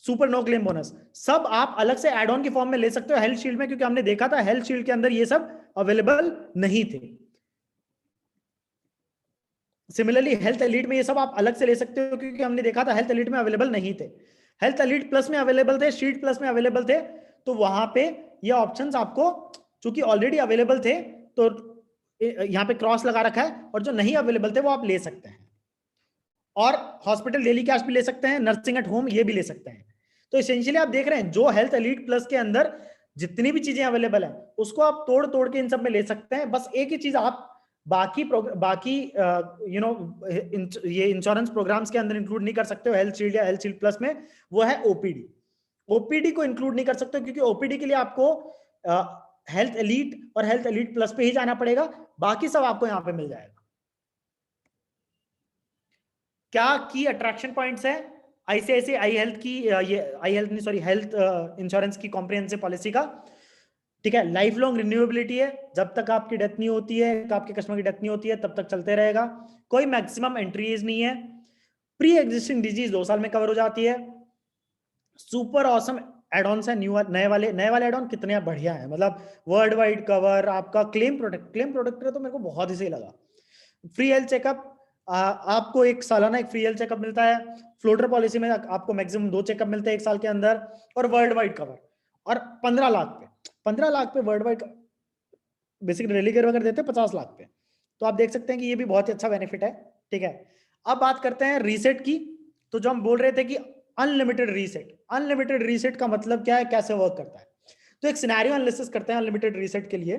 super no claim bonus, सब आप अलग से एड ऑन की फॉर्म में ले सकते हो हेल्थ शील्ड में, क्योंकि हमने देखा था हेल्थ शील्ड के अंदर ये सब अवेलेबल नहीं थे। सिमिलरली हेल्थ एलिट में ये सब आप अलग से ले सकते हो, क्योंकि हमने देखा था हेल्थ एलिट में अवेलेबल नहीं थे। हेल्थ एलिट प्लस में अवेलेबल थे, शील्ड प्लस में अवेलेबल थे, तो वहां पे ये ऑप्शंस आपको चूंकि ऑलरेडी अवेलेबल थे तो यहाँ पे क्रॉस लगा रखा है, और जो नहीं अवेलेबल थे वो आप ले सकते हैं। और हॉस्पिटल डेली कैश भी ले सकते हैं, नर्सिंग एट होम ये भी ले सकते हैं। तो इसेंशियली आप देख रहे हैं जो हेल्थ एलिट प्लस के अंदर जितनी भी चीजें अवेलेबल है उसको आप तोड़ तोड़ के इन सब में ले सकते हैं। बस एक ही चीज आप बाकी ये इंश्योरेंस प्रोग्राम्स के अंदर इंक्लूड नहीं कर सकते हो हेल्थ शील्ड या हेल्थ शील्ड प्लस में, वो है ओपीडी। ओपीडी को इंक्लूड नहीं कर सकते क्योंकि ओपीडी के लिए आपको हेल्थ एलीट और हेल्थ एलीट प्लस पे ही जाना पड़ेगा, बाकी सब आपको यहाँ पे मिल जाएगा। क्या की अट्रैक्शन पॉइंट्स है आईसीआईसीआई आई हेल्थ की, ये आई हेल्थ नहीं सॉरी हेल्थ इंश्योरेंस की कॉम्प्रिहेंसिव पॉलिसी का, ठीक है। लाइफ लॉन्ग रिन्यूएबिलिटी है, जब तक आपकी डेथ नहीं होती है, आपके कस्टमर की डेथ नहीं होती है तब तक चलते रहेगा। कोई मैक्सिमम एंट्री एज नहीं है। प्री एग्जिस्टिंग डिजीज 2 साल में कवर हो जाती है। सुपर ऑसम एड ऑन्स है, नए वाले एड ऑन कितने बढ़िया है, मतलब वर्ल्ड वाइड कवर, आपका क्लेम प्रोटेक्टर तो मेरे को बहुत ही सही लगा। फ्री हेल्थ चेकअप, आपको एक सालाना एक फ्री हेल्थ चेकअप मिलता है। फ्लोटर पॉलिसी में आपको मैक्सिमम 2 चेकअप मिलते हैं 1 साल के अंदर, और वर्ल्ड वाइड कवर, और 15 लाख पे वर्ल्ड वाइड, बेसिकली रेलीगेयर वगैरह देते हैं 50 लाख पे। तो आप देख सकते हैं कि ये भी बहुत ही अच्छा बेनिफिट है, ठीक है। अब बात करते हैं रीसेट की। तो जो हम बोल रहे थे कि अनलिमिटेड रीसेट का मतलब क्या है, कैसे वर्क करता है। तो एक सिनेरियो एनालिसिस करते हैं अनलिमिटेड रीसेट के लिए।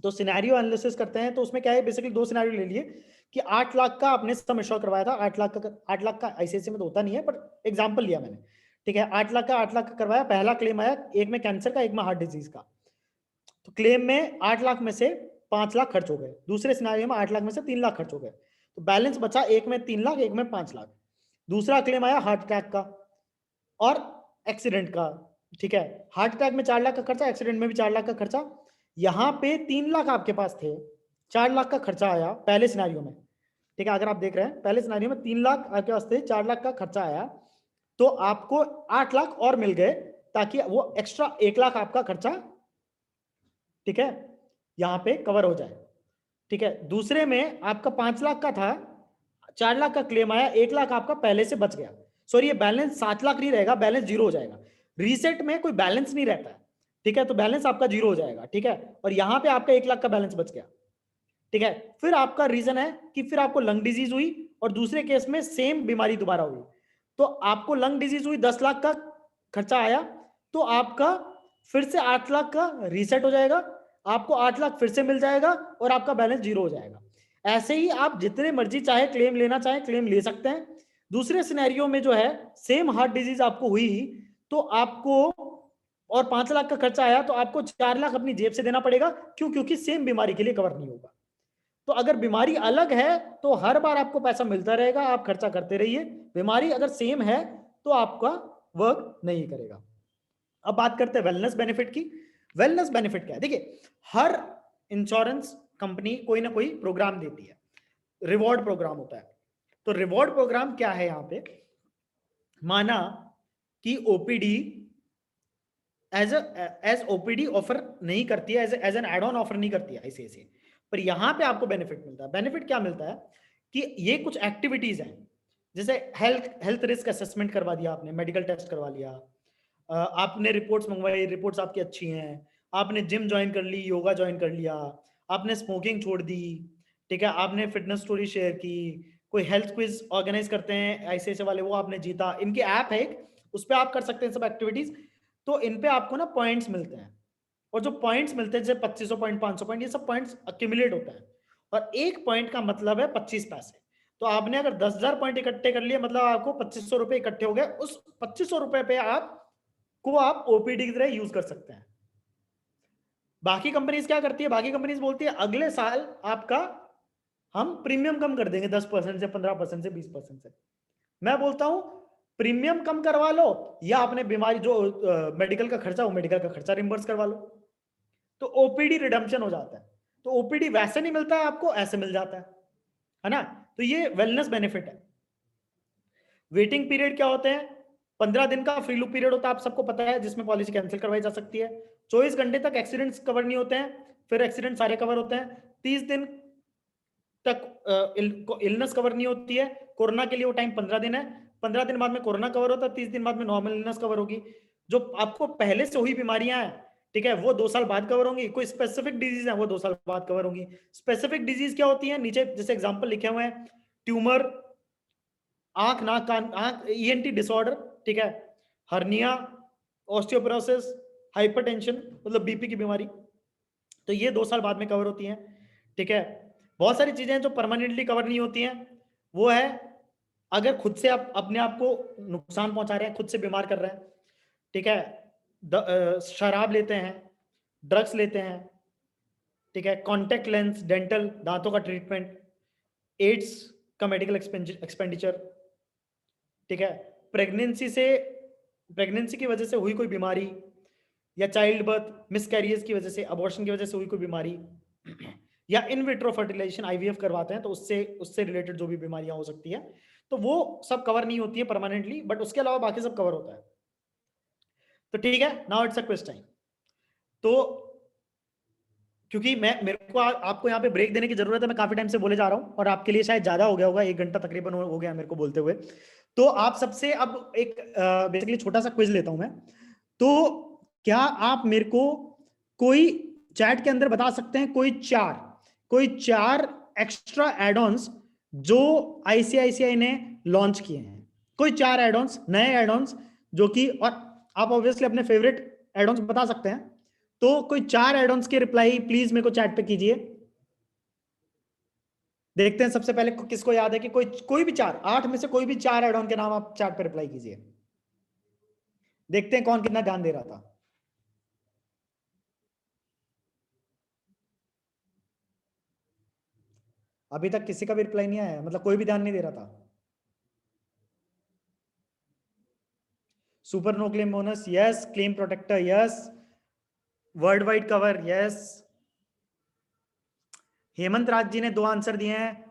तो सिनेरियो एनालिसिस करते हैं, तो उसमें क्या है, बेसिकली 2 सिनेरियो ले लिए कि 8 लाख का आपने सम इंश्योर करवाया था, 8 लाख का आईसीआईसीआई में तो होता नहीं है, पर एग्जांपल लिया मैंने, ठीक है। 8 लाख का करवाया, पहला क्लेम आया, एक में कैंसर का, एक में हार्ट डिजीज का। तो क्लेम में 8 लाख में से 5 लाख खर्च हो गए, दूसरे सिनेरियो में 8 लाख में से 3 लाख खर्च हो गए, तो बैलेंस बचा, एक में 3 लाख, एक में 5 लाख। दूसरा क्लेम आया हार्ट अटैक का और एक्सीडेंट का, ठीक है। हार्ट अटैक में 4 लाख का खर्चा, एक्सीडेंट में भी 4 लाख का खर्चा। यहाँ पे 3 लाख आपके पास थे, 4 लाख का खर्चा आया पहले सिनेरियो में, ठीक है। अगर आप देख रहे हैं पहले सिनेरियो में 3 लाख आपके पास थे, 4 लाख का खर्चा आया, तो आपको 8 लाख और मिल गए, ताकि वो एक्स्ट्रा 1 लाख आपका खर्चा, ठीक है, यहां पे कवर हो जाए, ठीक है। दूसरे में आपका 5 लाख का था, 4 लाख का क्लेम आया, 1 लाख आपका पहले से बच गया। सॉरी, ये बैलेंस 7 लाख नहीं रहेगा, बैलेंस 0 हो जाएगा। रीसेट में कोई बैलेंस नहीं रहता है, ठीक है, तो बैलेंस आपका 0 हो जाएगा, ठीक है। और यहां पे आपका 1 लाख का बैलेंस बच गया, ठीक है। फिर आपका रीजन है कि फिर आपको लंग डिजीज हुई, और दूसरे केस में सेम बीमारी दोबारा हुई, तो आपको लंग डिजीज हुई, 10 लाख का खर्चा आया, तो आपका फिर से 8 लाख का रीसेट हो जाएगा, आपको 8 लाख फिर से मिल जाएगा, और आपका बैलेंस 0 हो जाएगा। ऐसे ही आप जितने मर्जी चाहे क्लेम लेना चाहे क्लेम ले सकते हैं। दूसरे सिनेरियो में जो है सेम हार्ट डिजीज आपको हुई तो आपको और 5 लाख का खर्चा आया तो आपको 4 लाख अपनी जेब से देना पड़ेगा। क्यों? क्योंकि सेम बीमारी के लिए कवर नहीं होगा। तो अगर बीमारी अलग है तो हर बार आपको पैसा मिलता रहेगा, आप खर्चा करते रहिए। बीमारी अगर सेम है तो आपका वर्क नहीं करेगा। अब बात करते हैं वेलनेस बेनिफिट की। वेलनेस बेनिफिट क्या है? देखिए, हर इंश्योरेंस कंपनी कोई ना कोई प्रोग्राम देती है, रिवॉर्ड प्रोग्राम होता है। तो रिवॉर्ड प्रोग्राम क्या है? यहां पे माना कि ओपीडी एज ओपीडी ऑफर नहीं करती है, as an add on offer नहीं करती है ऐसे, पर यहां पे आपको बेनिफिट मिलता है। बेनिफिट क्या मिलता है कि ये कुछ एक्टिविटीज हैं, जैसे हेल्थ रिस्क असेसमेंट करवा दिया आपने, मेडिकल टेस्ट करवा लिया, आपने रिपोर्ट्स मंगवाई, रिपोर्ट्स आपकी अच्छी हैं, आपने जिम ज्वाइन कर ली, योगा ज्वाइन कर लिया, आपने स्मोकिंग छोड़ दी, ठीक है, आपने फिटनेस स्टोरी शेयर की, कोई हेल्थ क्विज ऑर्गेनाइज करते हैं ऐसे वाले, वो आपने जीता। इनकी ऐप है एक, उस पर आप कर सकते हैं सब एक्टिविटीज। तो इन पे आपको ना पॉइंट्स मिलते हैं, और जो पॉइंट्स मिलते हैं जैसे 2500 पॉइंट, 500 पॉइंट, ये सब पॉइंट्स अक्यूमुलेट होता है, और एक पॉइंट का मतलब है 25 पैसे। तो आपने अगर 10,000 पॉइंट इकट्ठे कर लिए, मतलब आपको 2500 रुपए इकट्ठे हो गए। उस 2500 रुपए पे आप ओपीडी की तरह यूज कर सकते हैं। बाकी कंपनीज क्या करती है? बाकी कंपनीज बोलती है अगले साल आपका हम प्रीमियम कम कर देंगे 10% से, 15% से, 20% से। मैं बोलता हूं प्रीमियम कम करवा लो, या अपने बीमारी जो मेडिकल का खर्चा, वो मेडिकल का खर्चा रिम्बर्स करवा लो, तो ओपीडी रिडम्पशन हो जाता है। तो ओपीडी वैसे नहीं मिलता है आपको, ऐसे मिल जाता है ना। तो ये वेलनेस बेनिफिट है। वेटिंग पीरियड क्या होते हैं? 15 दिन का फ्री लूप पीरियड होता है, आप सबको पता है, जिसमें पॉलिसी कैंसिल करवाई जा सकती है। 24 घंटे तक एक्सीडेंट्स कवर नहीं होते हैं, फिर एक्सीडेंट सारे कवर होते हैं। 30 दिन तक इलनेस कवर नहीं होती है। कोरोना के लिए वो टाइम 15 दिन है, 15 दिन बाद में कोरोना कवर होता है, 30 दिन बाद में नॉर्मल इलनेस कवर होगी। जो आपको पहले से हुई बीमारियां हैं, ठीक है, वो 2 साल बाद कवर होंगी। कोई स्पेसिफिक डिजीज है, वो 2 साल बाद कवर होंगी। स्पेसिफिक डिजीज क्या होती है? नीचे जैसे एग्जाम्पल लिखे हुए हैं, ट्यूमर, आंख नाक कान आंख, ईएनटी डिसऑर्डर, ठीक है, हर्निया, ऑस्टियोपोरोसिस, हाइपरटेंशन मतलब बीपी की बीमारी, तो ये 2 साल बाद में कवर होती हैं, ठीक है। बहुत सारी चीजें जो परमानेंटली कवर नहीं होती हैं, वो है अगर खुद से आप अपने आप को नुकसान पहुंचा रहे हैं, खुद से बीमार कर रहे हैं, ठीक है, शराब लेते हैं, ड्रग्स लेते हैं, ठीक है, कॉन्टेक्ट लेंस, डेंटल, दांतों का ट्रीटमेंट, एड्स का मेडिकल एक्सपेंडिचर, ठीक है, प्रेगनेंसी की वजह से हुई कोई बीमारी, या चाइल्ड बर्थ, मिसकैरियज की वजह से, अबॉर्शन की वजह से हुई कोई बीमारी, या इन विट्रो फर्टिलाइजेशन आईवीएफ करवाते हैं तो उससे रिलेटेड जो भी बीमारियां हो सकती है, तो वो सब कवर नहीं होती है परमानेंटली, बट उसके अलावा बाकी सब कवर होता है। तो ठीक है, now it's a quiz time. तो क्योंकि मेरे को आपको यहाँ पे ब्रेक देने की जरूरत है, मैं काफी टाइम से बोले जा रहा हूँ, और आपके लिए शायद ज्यादा हो गया होगा, 1 घंटा तकरीबन हो गया मेरे को बोलते हुए। तो आप सबसे अब एक बेसिकली छोटा सा क्विज लेता हूं मैं। तो क्या आप मेरे को कोई चैट के अंदर बता सकते हैं कोई चार एक्स्ट्रा एड-ऑन्स जो आईसीआईसीआई ने लॉन्च किए हैं? कोई 4 एड-ऑन्स, नए एड-ऑन्स, जो कि, और आप ऑब्वियसली अपने फेवरेट एड-ऑन्स बता सकते हैं। तो कोई 4 एड-ऑन्स के रिप्लाई प्लीज मेरे को चैट पे कीजिए। देखते हैं सबसे पहले किसको याद है कि कोई भी 4, 8 में से कोई भी 4 एड-ऑन के नाम आप चैट पे रिप्लाई कीजिए। देखते हैं कौन कितना ध्यान दे रहा था। अभी तक किसी का भी रिप्लाई नहीं आया, मतलब कोई भी ध्यान नहीं दे रहा था। Super no claim bonus, yes. Claim protector, yes. World wide cover, yes. Hemant Raj ji ने 2 आंसर दिए हैं।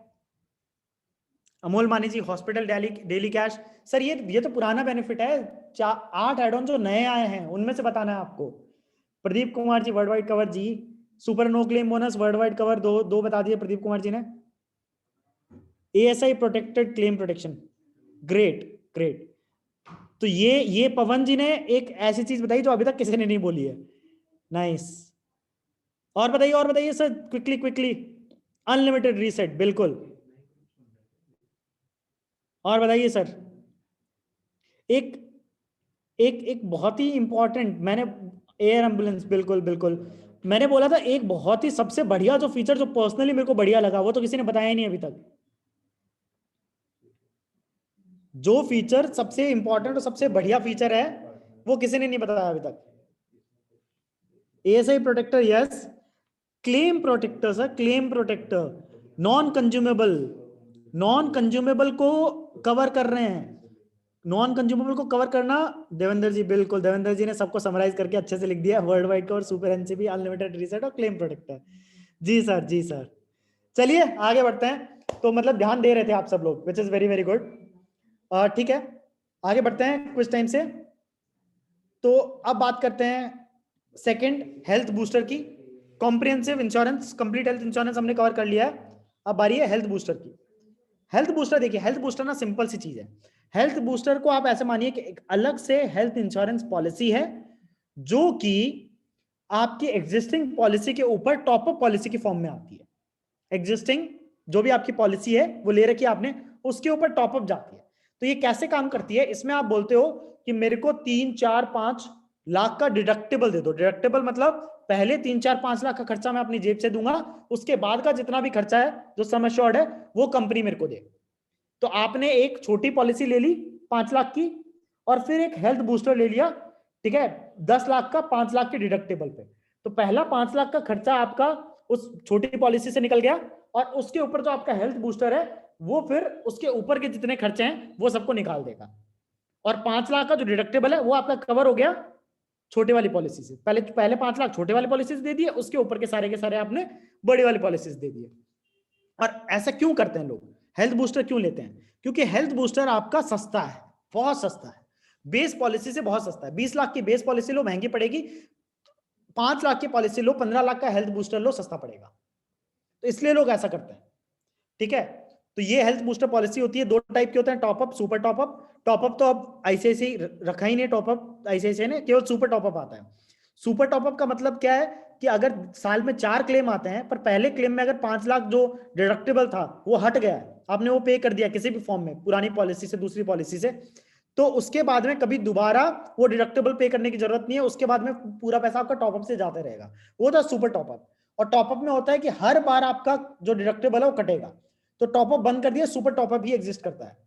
Amol Mani ji, hospital daily daily cash. Sir ये तो पुराना बेनिफिट है। 8 एड ऑन जो नए आए हैं उनमें से बताना है आपको। Pradeep Kumar ji, world wide cover ji. Super no claim bonus, world wide cover, दो बता दिए प्रदीप कुमार जी ने। ASI protected claim protection, great great. तो ये पवन जी ने एक ऐसी चीज बताई जो अभी तक किसी ने नहीं बोली है। नाइस। और बताइए sir, quickly quickly. Unlimited reset, बिल्कुल। और बताइए सर। एक एक एक बहुत ही इंपॉर्टेंट, मैंने, एयर एम्बुलेंस, बिल्कुल बिल्कुल। मैंने बोला था एक बहुत ही सबसे बढ़िया जो फीचर जो पर्सनली मेरे को बढ़िया लगा, वो तो किसी ने बताया ही नहीं अभी तक। जो फीचर सबसे इंपॉर्टेंट और सबसे बढ़िया फीचर है वो किसी ने नहीं बताया अभी तक। ASI protector, yes. Claim protector sir, claim protector, non consumable, non consumable को कवर कर रहे हैं। नॉन कंज्यूमेबल को कवर करना, देवेंद्र जी बिल्कुल, देवेंद्र जी ने सबको समराइज करके अच्छे से लिख दिया, world wide cover, super NCB, unlimited reset और क्लेम प्रोटेक्टर। जी सर, जी सर। चलिए आगे बढ़ते हैं। तो मतलब ध्यान दे रहे थे आप सब लोग, which is very very good. ठीक है, आगे बढ़ते हैं कुछ टाइम से। तो अब बात करते हैं सेकंड, हेल्थ बूस्टर की। Comprehensive insurance, complete health insurance हमने कवर कर लिया है। अब बारी है हेल्थ बूस्टर की। हेल्थ बूस्टर देखिए, हेल्थ बूस्टर ना सिंपल सी चीज है। हेल्थ बूस्टर को आप ऐसे मानिए कि एक अलग से हेल्थ इंश्योरेंस पॉलिसी है, जो कि आपकी एग्जिस्टिंग पॉलिसी के ऊपर टॉपअप पॉलिसी की फॉर्म में आती है। एग्जिस्टिंग जो भी आपकी पॉलिसी है वो ले रखी है आपने, उसके ऊपर टॉपअप जाती है। तो ये कैसे काम करती है, इसमें आप बोलते हो कि मेरे को 3, 4, 5 लाख का डिडक्टेबल दे दो। डिडक्टेबल मतलब पहले 3, 4, 5 लाख का खर्चा मैं अपनी जेब से दूंगा, उसके बाद का जितना भी खर्चा है जो सम एश्योर्ड है वो कंपनी मेरे को दे। तो आपने एक छोटी पॉलिसी ले ली 5 लाख की, और फिर एक हेल्थ बूस्टर ले लिया, ठीक है, 10 लाख का, 5 लाख के डिडक्टेबल पे। तो पहला 5 लाख का खर्चा आपका उस छोटी पॉलिसी से निकल गया, और उसके ऊपर जो आपका हेल्थ बूस्टर है वो फिर उसके ऊपर के जितने खर्चे हैं वो सबको निकाल देगा। और 5 लाख का जो डिडक्टेबल है वो आपका कवर हो गया छोटे वाली पॉलिसी से। पहले पहले 5 लाख छोटे वाली पॉलिसी से दे दिए, उसके ऊपर के सारे आपने बड़ी वाली पॉलिसी से दे दिए। और ऐसा क्यों करते हैं लोग, हेल्थ बूस्टर क्यों लेते हैं? क्योंकि हेल्थ बूस्टर आपका सस्ता है, बहुत सस्ता है, बेस पॉलिसी से बहुत सस्ता है। 20 लाख की बेस पॉलिसी लो महंगी पड़ेगी, 5 लाख की पॉलिसी लो, 15 लाख का हेल्थ बूस्टर लो सस्ता पड़ेगा। तो इसलिए लोग ऐसा करते हैं, ठीक है। तो ये हेल्थ बूस्टर पॉलिसी होती है, 2 टाइप के होते हैं, टॉपअप, सुपर टॉपअप। टॉपअप तो अब आईसीआईसीआई रखा ही नहीं, टॉपअप आईसीआईसीआई ने, केवल सुपर टॉपअप आता है। सुपर टॉपअप का मतलब क्या है कि अगर साल में 4 क्लेम आते हैं, पर पहले क्लेम में अगर 5 लाख जो डिडक्टेबल था वो हट गया, आपने वो पे कर दिया किसी भी फॉर्म में, पुरानी पॉलिसी से दूसरी पॉलिसी से, तो उसके बाद में कभी दोबारा वो डिडक्टेबल पे करने की जरूरत नहीं है, उसके बाद में पूरा पैसा आपका टॉपअप से जाता रहेगा। वो था सुपर टॉपअप। और टॉपअप में होता है कि हर बार आपका जो डिडक्टेबल है वो कटेगा। तो टॉपअप बंद कर दिया, सुपर टॉपअप ही एग्जिस्ट करता है।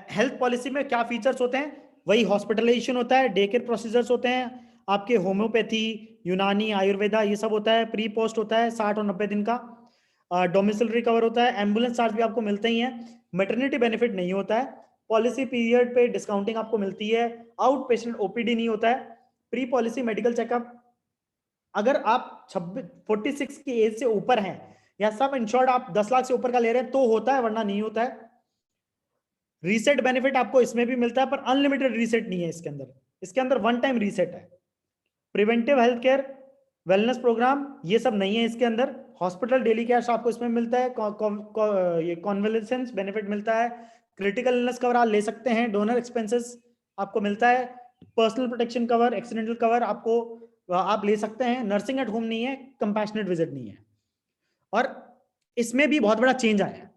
हेल्थ पॉलिसी में क्या फीचर्स होते हैं? वही हॉस्पिटलाइजेशन होता है, डे केयर प्रोसीजर्स होते हैं, आपके होम्योपैथी, यूनानी, आयुर्वेदा, ये सब होता है। प्री पोस्ट होता है 60 और 90 दिन का। डोमिसिलरी कवर होता है, एम्बुलेंस चार्ज भी आपको मिलते ही है। मैटरनिटी बेनिफिट नहीं होता है। पॉलिसी पीरियड पे डिस्काउंटिंग आपको मिलती है। आउट पेशेंट ओपीडी नहीं होता है। प्री पॉलिसी मेडिकल चेकअप, अगर आप 46 की एज से ऊपर हैं या सब इंश्योर्ड आप 10 लाख से ऊपर का ले रहे हैं तो होता है, वरना नहीं होता है। रीसेट बेनिफिट आपको इसमें भी मिलता है, पर अनलिमिटेड रीसेट नहीं है इसके अंदर। इसके अंदर वन टाइम रीसेट है। Preventive health care, wellness programme, ये सब नहीं है इसके अंदर। हॉस्पिटल डेली कैश आपको इसमें मिलता है। ये कॉन्वेलेसेंस बेनिफिट मिलता है। क्रिटिकल इलनेस कवर आप ले सकते हैं, डोनर एक्सपेंसेस आपको मिलता है। Personal protection cover, accidental cover आपको आप ले सकते हैं। नर्सिंग एट होम नहीं है, कंपैशनेट विजिट नहीं है। और इसमें भी बहुत बड़ा चेंज आया है।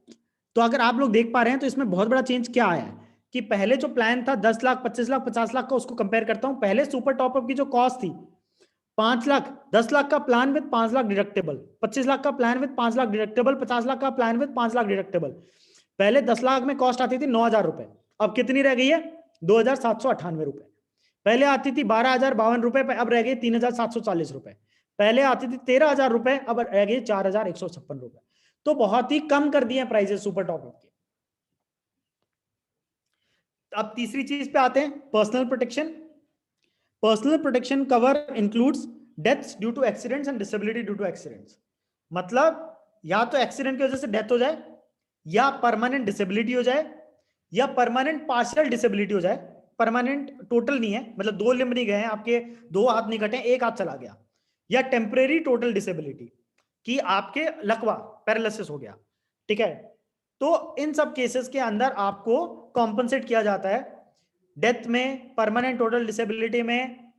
तो अगर आप लोग देख पा रहे हैं तो इसमें बहुत बड़ा चेंज क्या आया है कि पहले जो प्लान था 10 लाख, 25 लाख, 50 लाख का, उसको कंपेयर करता हूं। पहले सुपर टॉपअप की जो कॉस्ट थी 5 लाख, 10 लाख का plan with 5 lakh deductible, 25 lakh का plan with 5 lakh deductible, 50 lakh का प्लान विद 5 लाख डिडक्टेबल। पहले 10 लाख में कॉस्ट आती थी 9,000 रुपए, अब कितनी रह गई है? 2,798 रुपए। पहले आती थी 12,052 रुपए, अब रह गई 3,740 रुपए। पहले आती थी 13,000 रुपए, अब रह गई 4,156 रुपए। तो बहुत ही कम कर दिए प्राइजेस सुपर टॉपअप के। अब तीसरी चीज पे आते हैं, personal protection. Personal protection cover includes deaths due to accidents and disability due to accidents. मतलब या तो एक्सीडेंट की वजह से डेथ हो जाए, या परमानेंट डिसेबिलिटी हो जाए, या परमानेंट पार्शियल डिसेबिलिटी हो जाए। परमानेंट टोटल नहीं है, मतलब 2 लिम्ब नहीं गए हैं आपके, 2 हाथ नहीं कटे, 1 हाथ चला गया। या टेम्परेरी टोटल डिसेबिलिटी, कि आपके लकवा, पैरालिसिस हो गया, ठीक है। तो इन सब केसेस के अंदर आपको कॉम्पनसेट किया जाता है। डेथ में, परमानेंट टोटल डिसेबिलिटी में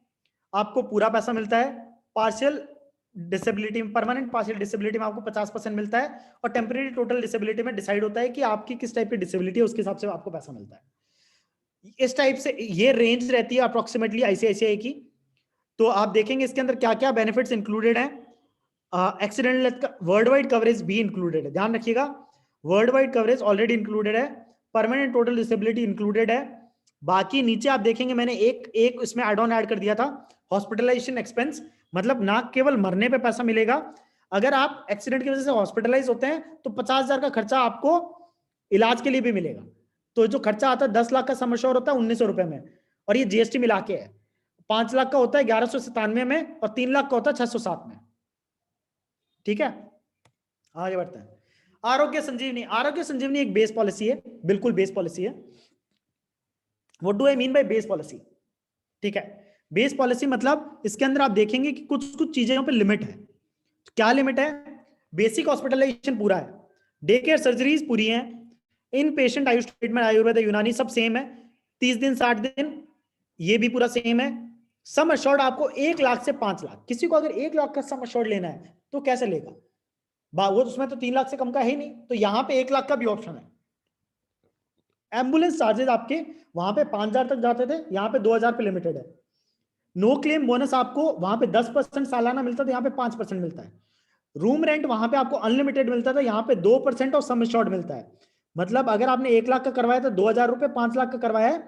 आपको पूरा पैसा मिलता है। पार्शियल डिसेबिलिटी में, परमानेंट पार्शियल डिसेबिलिटी में आपको 50% मिलता है। और टेम्परेरी टोटल डिसेबिलिटी में डिसाइड होता है कि आपकी किस टाइप की डिसेबिलिटी है, उसके हिसाब से आपको पैसा मिलता है। इस टाइप से ये रेंज रहती है अप्रोक्सीमेटली आईसीआईसीआई की। तो आप देखेंगे इसके अंदर क्या क्या बेनिफिट्स इंक्लूडेड हैं। एक्सीडेंटल वर्ल्ड वाइड कवरेज भी इंक्लूडेड है, ध्यान रखिएगा। World wide coverage already included है, परमानेंट टोटल डिसेबिलिटी इंक्लूडेड है। बाकी नीचे आप देखेंगे मैंने एक एक इसमें एड ऑन ऐड कर दिया था, हॉस्पिटलाइजेशन एक्सपेंस, मतलब ना केवल मरने पे पैसा मिलेगा, अगर आप एक्सीडेंट की वजह से हॉस्पिटलाइज होते हैं तो 50,000 का खर्चा आपको इलाज के लिए भी मिलेगा। तो जो खर्चा आता है 10 लाख का सम एश्योर्ड होता है 1900 रुपए में, और ये जीएसटी मिला के है। 5 लाख का होता है 1197 में, और 3 लाख का होता है 607 में। ठीक है, आगे बढ़ते हैं। आरोग्य संजीवनी, आरोग्य संजीवनी एक बेस पॉलिसी है, बिल्कुल बेस पॉलिसी है। What do I mean by base policy? ठीक है, बेस पॉलिसी मतलब इसके अंदर आप देखेंगे कि कुछ कुछ चीजों पे लिमिट है। क्या लिमिट है? बेसिक हॉस्पिटलाइजेशन पूरा है, डे केयर सर्जरीज पूरी हैं, इन पेशेंट आयुष ट्रीटमेंट, आयुर्वेद, यूनानी सब सेम है, 30 दिन 60 दिन ये भी पूरा सेम है। सम अश्योर्ड आपको 1 लाख से 5 लाख, किसी को अगर 1 लाख का सम अश्योर्ड लेना है तो कैसे लेगा? वो उसमें तो 3 लाख से कम का है ही नहीं, तो यहां पे 1 लाख का भी ऑप्शन है। एम्बुलेंस चार्जेस आपके वहां पे 5,000 तक जाते थे, यहाँ पे 2,000 पे लिमिटेड है। नो क्लेम बोनस आपको वहां पे 10% सालाना मिलता था, यहाँ पे 5% मिलता है। रूम रेंट वहां पे आपको अनलिमिटेड मिलता था, यहाँ पे 2% और सम एश्योर्ड मिलता है। मतलब अगर आपने 1 लाख का करवाया था 2,000 रुपए, 5 लाख का करवाया है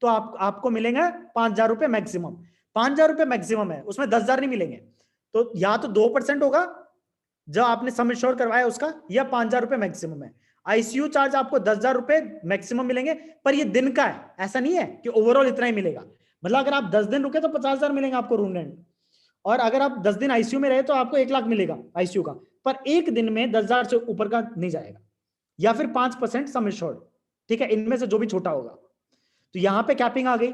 तो आपको मिलेंगे 5,000 रुपए मैक्सिमम। 5,000 रुपए मैक्सिमम है, उसमें 10,000 नहीं मिलेंगे। तो या तो 2% होगा जो आपने सम एश्योर्ड करवाया उसका, या 5,000 रुपए मैक्सिमम है। आईसीयू चार्ज आपको 10,000 रुपए मैक्सिमम मिलेंगे, पर ये दिन का है, ऐसा नहीं है कि ओवरऑल इतना ही मिलेगा। मतलब अगर आप 10 दिन रुके तो 50,000 मिलेंगे आपको रूम रेंट, और अगर आप 10 दिन आईसीयू में रहे तो आपको 1 लाख मिलेगा आईसीयू का, पर एक दिन में 10,000 से ऊपर का नहीं जाएगा, या फिर 5% सम एश्योर्ड। ठीक है, इनमें से जो भी छोटा होगा। तो यहां पे कैपिंग आ गई।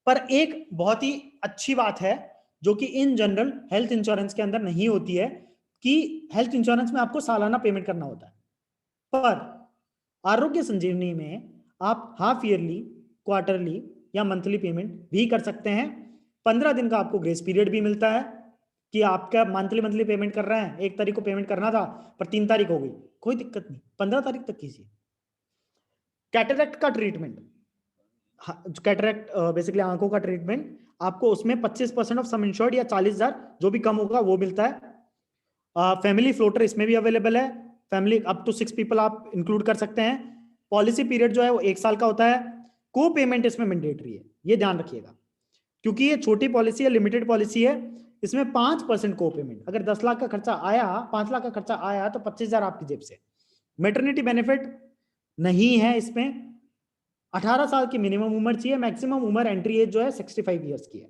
पर एक बहुत ही अच्छी बात है जो कि इन जनरल हेल्थ इंश्योरेंस के अंदर नहीं होती है, कि हेल्थ इंश्योरेंस में आपको सालाना पेमेंट करना होता है, पर आरोग्य संजीवनी में आप हाफ ईयरली, क्वार्टरली या मंथली पेमेंट भी कर सकते हैं। 15 दिन का आपको ग्रेस पीरियड भी मिलता है, कि आपका मंथली मंथली पेमेंट कर रहे हैं, 1 तारीख को पेमेंट करना था पर 3 तारीख हो गई, कोई दिक्कत नहीं, 15 तारीख तक कीजिए। कैटरेक्ट का ट्रीटमेंट, कैटरेक्ट बेसिकली आंखों का ट्रीटमेंट, आपको उसमें 25% ऑफ सम इंश्योर्ड या 40,000 जो भी कम होगा वो मिलता है। फैमिली फ्लोटर इसमें भी अवेलेबल है, फैमिली अप टू 6 पीपल आप इंक्लूड कर सकते हैं। पॉलिसी पीरियड जो है वो 1 साल का होता है। को पेमेंट इसमें मैंडेटरी है, ये ध्यान रखिएगा, क्योंकि ये छोटी पॉलिसी है, लिमिटेड पॉलिसी है। इसमें 5% को पेमेंट, अगर 10 लाख का खर्चा आया, 5 लाख का खर्चा आया तो 25,000 आपकी जेब से। मेटर्निटी बेनिफिट नहीं है इसमें। 18 साल की मिनिमम उम्र चाहिए, मैक्सिमम उम्र एंट्री एज जो है 65 ईयर्स की है।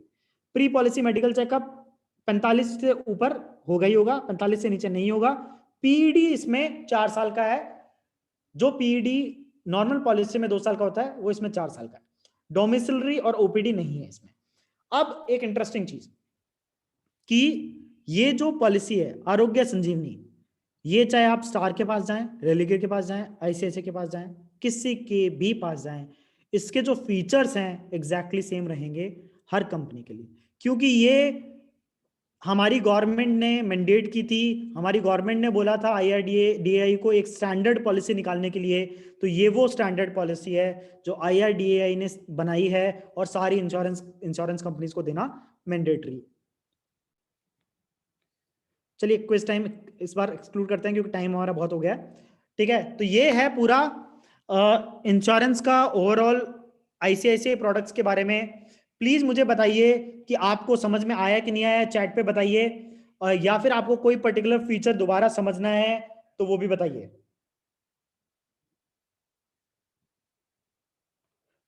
प्री पॉलिसी मेडिकल चेकअप 45 से ऊपर होगा ही होगा, 45 से नीचे नहीं होगा। पीईडी इसमें 4 साल का है, जो पीईडी नॉर्मल पॉलिसी में 2 साल का होता है वो इसमें 4 साल का है। डोमिसिलरी और ओपीडी नहीं है इसमें। अब एक इंटरेस्टिंग चीज, कि ये जो पॉलिसी है आरोग्य संजीवनी, ये चाहे आप स्टार के पास जाएं, रेलिगेयर के पास जाएं, आईसीआईसीआई के पास जाएं, किसी के भी पास जाएं, इसके जो फीचर्स हैं एग्जैक्टली सेम रहेंगे हर कंपनी के लिए, क्योंकि ये हमारी गवर्नमेंट ने मैंडेट की थी। हमारी गवर्नमेंट ने बोला था आईआरडीएआई को एक स्टैंडर्ड पॉलिसी निकालने के लिए, तो ये वो स्टैंडर्ड पॉलिसी है जो आईआरडीएआई ने बनाई है, और सारी इंश्योरेंस कंपनीज को देना मैंडेटरी। चलिए क्विज टाइम इस बार एक्सक्लूड करते हैं क्योंकि टाइम हमारा बहुत हो गया। ठीक है, तो ये है पूरा इंश्योरेंस का ओवरऑल आईसीआईसीआई प्रोडक्ट्स के बारे में। प्लीज मुझे बताइए कि आपको समझ में आया कि नहीं आया, चैट पे बताइए, या फिर आपको कोई पर्टिकुलर फीचर दोबारा समझना है तो वो भी बताइए।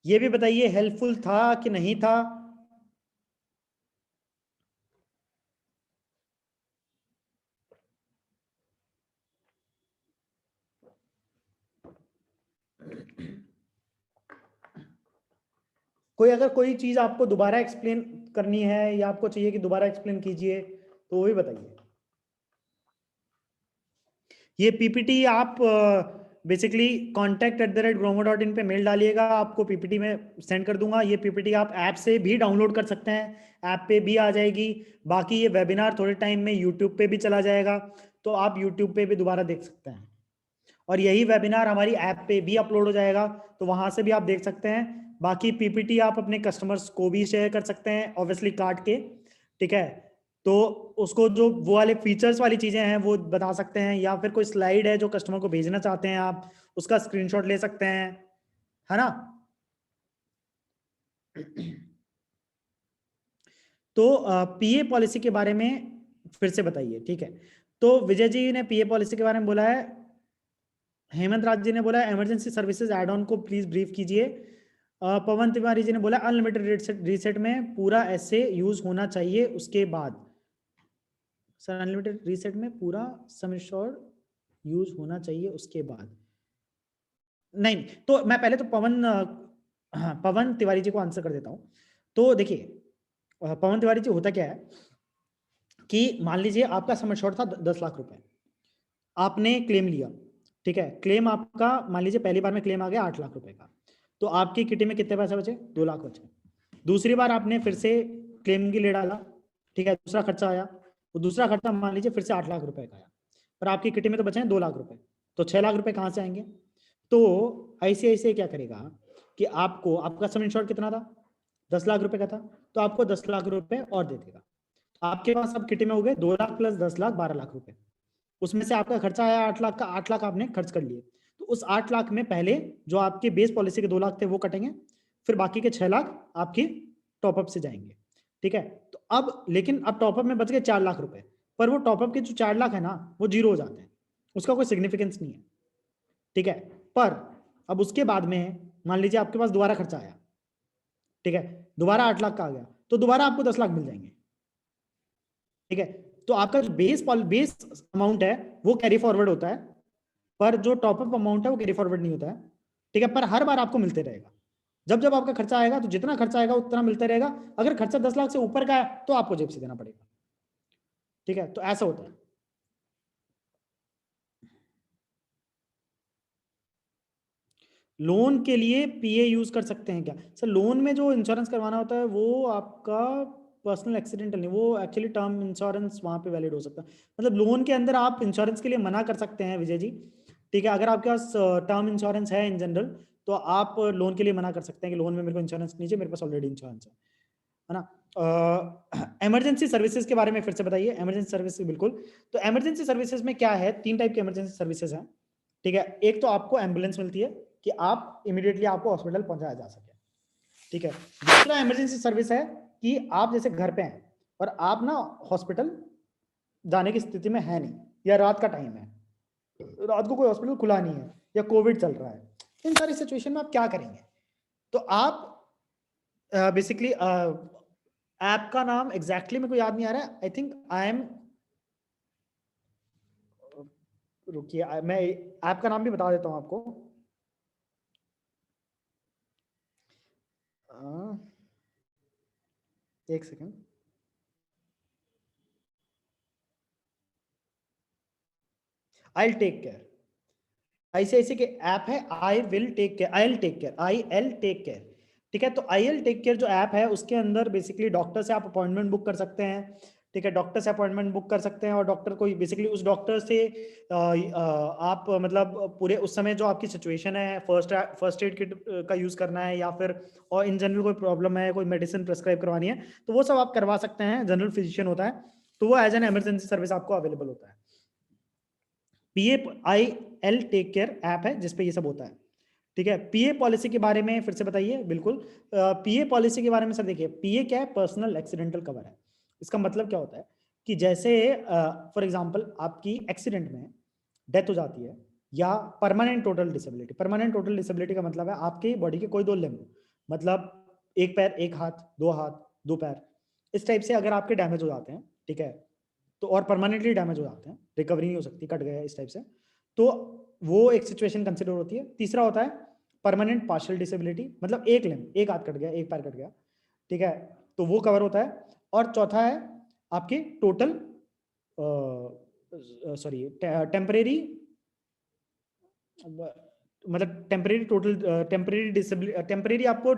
ये भी बताइए हेल्पफुल था कि नहीं था। कोई अगर कोई चीज आपको दोबारा एक्सप्लेन करनी है या आपको चाहिए कि दोबारा एक्सप्लेन कीजिए तो वो भी बताइए। ये पीपीटी आप बेसिकली contact@gromo.in पे मेल डालिएगा, आपको पीपीटी में सेंड कर दूंगा। ये पीपीटी आप ऐप से भी डाउनलोड कर सकते हैं, ऐप पे भी आ जाएगी। बाकी ये वेबिनार थोड़े टाइम में यूट्यूब पे भी चला जाएगा, तो आप यूट्यूब पे भी दोबारा देख सकते हैं, और यही वेबिनार हमारी ऐप पे भी अपलोड हो जाएगा, तो वहां से भी आप देख सकते हैं। बाकी पीपीटी आप अपने कस्टमर्स को भी शेयर कर सकते हैं ऑब्वियसली काट के। ठीक है, तो उसको जो वो वाले फीचर्स वाली चीजें हैं वो बता सकते हैं, या फिर कोई स्लाइड है जो कस्टमर को भेजना चाहते हैं आप, उसका स्क्रीनशॉट ले सकते हैं, है ना। तो पीए पॉलिसी के बारे में फिर से बताइए, ठीक है। तो विजय जी ने पीए पॉलिसी के बारे में बोला है, हेमंत राज जी ने बोला इमरजेंसी सर्विसेज एड ऑन को प्लीज ब्रीफ कीजिए। पवन तिवारी जी ने बोला अनलिमिटेड रीसेट में पूरा ऐसे यूज होना चाहिए उसके बाद। सर अनलिमिटेड रीसेट में पूरा सम एश्योर्ड यूज होना चाहिए उसके बाद, नहीं तो मैं पहले तो पवन तिवारी जी को आंसर कर देता हूं। तो देखिए पवन तिवारी जी, होता क्या है कि मान लीजिए आपका सम एश्योर्ड था 10 लाख रुपए, आपने क्लेम लिया, ठीक है। क्लेम आपका मान लीजिए पहली बार में क्लेम आ गया 8 लाख रुपए का, तो आपकी किटी में कितने पैसे बचे, 2 लाख बचे। दूसरी बार आपने फिर से क्लेम की ले डाला, ठीक है, दूसरा खर्चा आया, तो दूसरा खर्चा मान लीजिए फिर से 8 लाख रुपए का आया, पर आपकी किटी में तो बचे हैं 2 लाख रुपए, तो 6 लाख रुपए कहाँ से आएंगे। तो ICICI क्या करेगा कि आपको, आपका सम इंश्योर्ड कितना था, 10 लाख रुपए का था, तो आपको 10 लाख रुपए और दे देगा। आपके पास अब किटी में हो गए 2 लाख प्लस 10 लाख, 12 लाख रुपए। उसमें से आपका खर्चा आया 8 लाख का, 8 लाख आपने खर्च कर लिए, तो उस 8 लाख में पहले जो आपके बेस पॉलिसी के 2 लाख थे वो कटेंगे, फिर बाकी के 6 लाख आपकी टॉपअप से जाएंगे, ठीक है। तो अब लेकिन अब टॉपअप में बच गए 4 लाख रुपए, पर वो टॉपअप के जो 4 लाख है ना वो जीरो हो जाते हैं, उसका कोई सिग्निफिकेंस नहीं है, ठीक है। पर अब उसके बाद में मान लीजिए आपके पास दोबारा खर्चा आया, ठीक है, दोबारा 8 लाख का आ गया, तो दोबारा आपको 10 लाख मिल जाएंगे, ठीक है। तो आपका जो बेस अमाउंट है वो कैरी फॉरवर्ड होता है, पर जो टॉपअप अमाउंट है वो कैरी फॉरवर्ड नहीं होता है, ठीक है। पर हर बार आपको मिलते रहेगा, जब जब आपका खर्चा आएगा तो जितना खर्चा आएगा उतना मिलते रहेगा। अगर खर्चा 10 लाख से ऊपर का है तो आपको जेब से देना पड़ेगा, ठीक है। तो ऐसा होता है। लोन के लिए पीए यूज कर सकते हैं क्या सर? लोन में जो इंश्योरेंस करवाना होता है वो आपका पर्सनल एक्सीडेंटल नहीं, वो एक्चुअली टर्म इंश्योरेंस वहां पे वैलिड हो सकता है। मतलब लोन के अंदर आप इंश्योरेंस के लिए मना कर सकते हैं विजय जी, ठीक है। अगर आपके पास टर्म इंश्योरेंस है इन जनरल, तो आप लोन के लिए मना कर सकते हैं कि लोन में मेरे को इंश्योरेंस नहीं चाहिए, मेरे पास ऑलरेडी इंश्योरेंस है ना। इमरजेंसी सर्विसेज के बारे में फिर से बताइए, इमरजेंसी सर्विसेज बिल्कुल। तो इमरजेंसी सर्विसेज में क्या है, 3 टाइप के इमरजेंसी सर्विसेज हैं, ठीक है। एक तो आपको एम्बुलेंस मिलती है कि आप इमीडिएटली आपको हॉस्पिटल पहुंचाया जा सके, ठीक है। दूसरा इमरजेंसी सर्विस है कि आप जैसे घर पे हैं और आप ना हॉस्पिटल जाने की स्थिति में है नहीं, या रात का टाइम है, रात को कोई हॉस्पिटल खुला नहीं है, या कोविड चल रहा है, इन सारी सिचुएशन में आप क्या करेंगे। तो आप बेसिकली ऐप का नाम एग्जैक्टली मेरे को याद नहीं आ रहा है, आई थिंक आई एम, रुकिए मैं ऐप का नाम भी बता देता हूं आपको। एक second, I take care, ICICI के ऐप है, I will take care, I take care, IL take care, ठीक है। तो IL टेक केयर जो ऐप है उसके अंदर बेसिकली डॉक्टर से आप अपॉइंटमेंट बुक कर सकते हैं, ठीक है। डॉक्टर से अपॉइंटमेंट बुक कर सकते हैं और डॉक्टर को बेसिकली उस डॉक्टर से आप मतलब पूरे उस समय जो आपकी सिचुएशन है, फर्स्ट एड किट का यूज करना है, या फिर और इन जनरल कोई प्रॉब्लम है, कोई मेडिसिन प्रेस्क्राइब करवानी है, तो वो सब आप करवा सकते हैं। जनरल फिजिशियन होता है, तो वो एज एन इमरजेंसी सर्विस आपको अवेलेबल होता है। PAIL टेक केयर ऐप है जिसपे ये सब होता है, ठीक है। पीए पॉलिसी के बारे में फिर से बताइए। बिल्कुल, पीए पॉलिसी के बारे में सर देखिए, पीए क्या है, पर्सनल एक्सीडेंटल कवर है। इसका मतलब क्या होता है कि जैसे फॉर एग्जांपल आपकी एक्सीडेंट में डेथ हो जाती है, या permanent total disability, permanent total disability का मतलब है आपकी बॉडी के कोई 2 लिम्ब, मतलब एक पैर, एक हाथ, 2 हाथ, 2 पैर, इस टाइप से अगर आपके डैमेज हो जाते हैं, ठीक है, तो और परमानेंटली डैमेज हो जाते हैं, रिकवरी नहीं हो सकती, कट गया इस टाइप से, तो वो एक सिचुएशन कंसिडर होती है। तीसरा होता है परमानेंट पार्शियल डिसेबिलिटी, मतलब एक लिम्ब, एक हाथ कट गया, एक पैर कट गया, ठीक है, तो वो कवर होता है। और चौथा है आपकी टोटल सॉरी टेम्परेरी, मतलब टेम्परेरी डिसेबिलिटी, टेम्परेरी आपको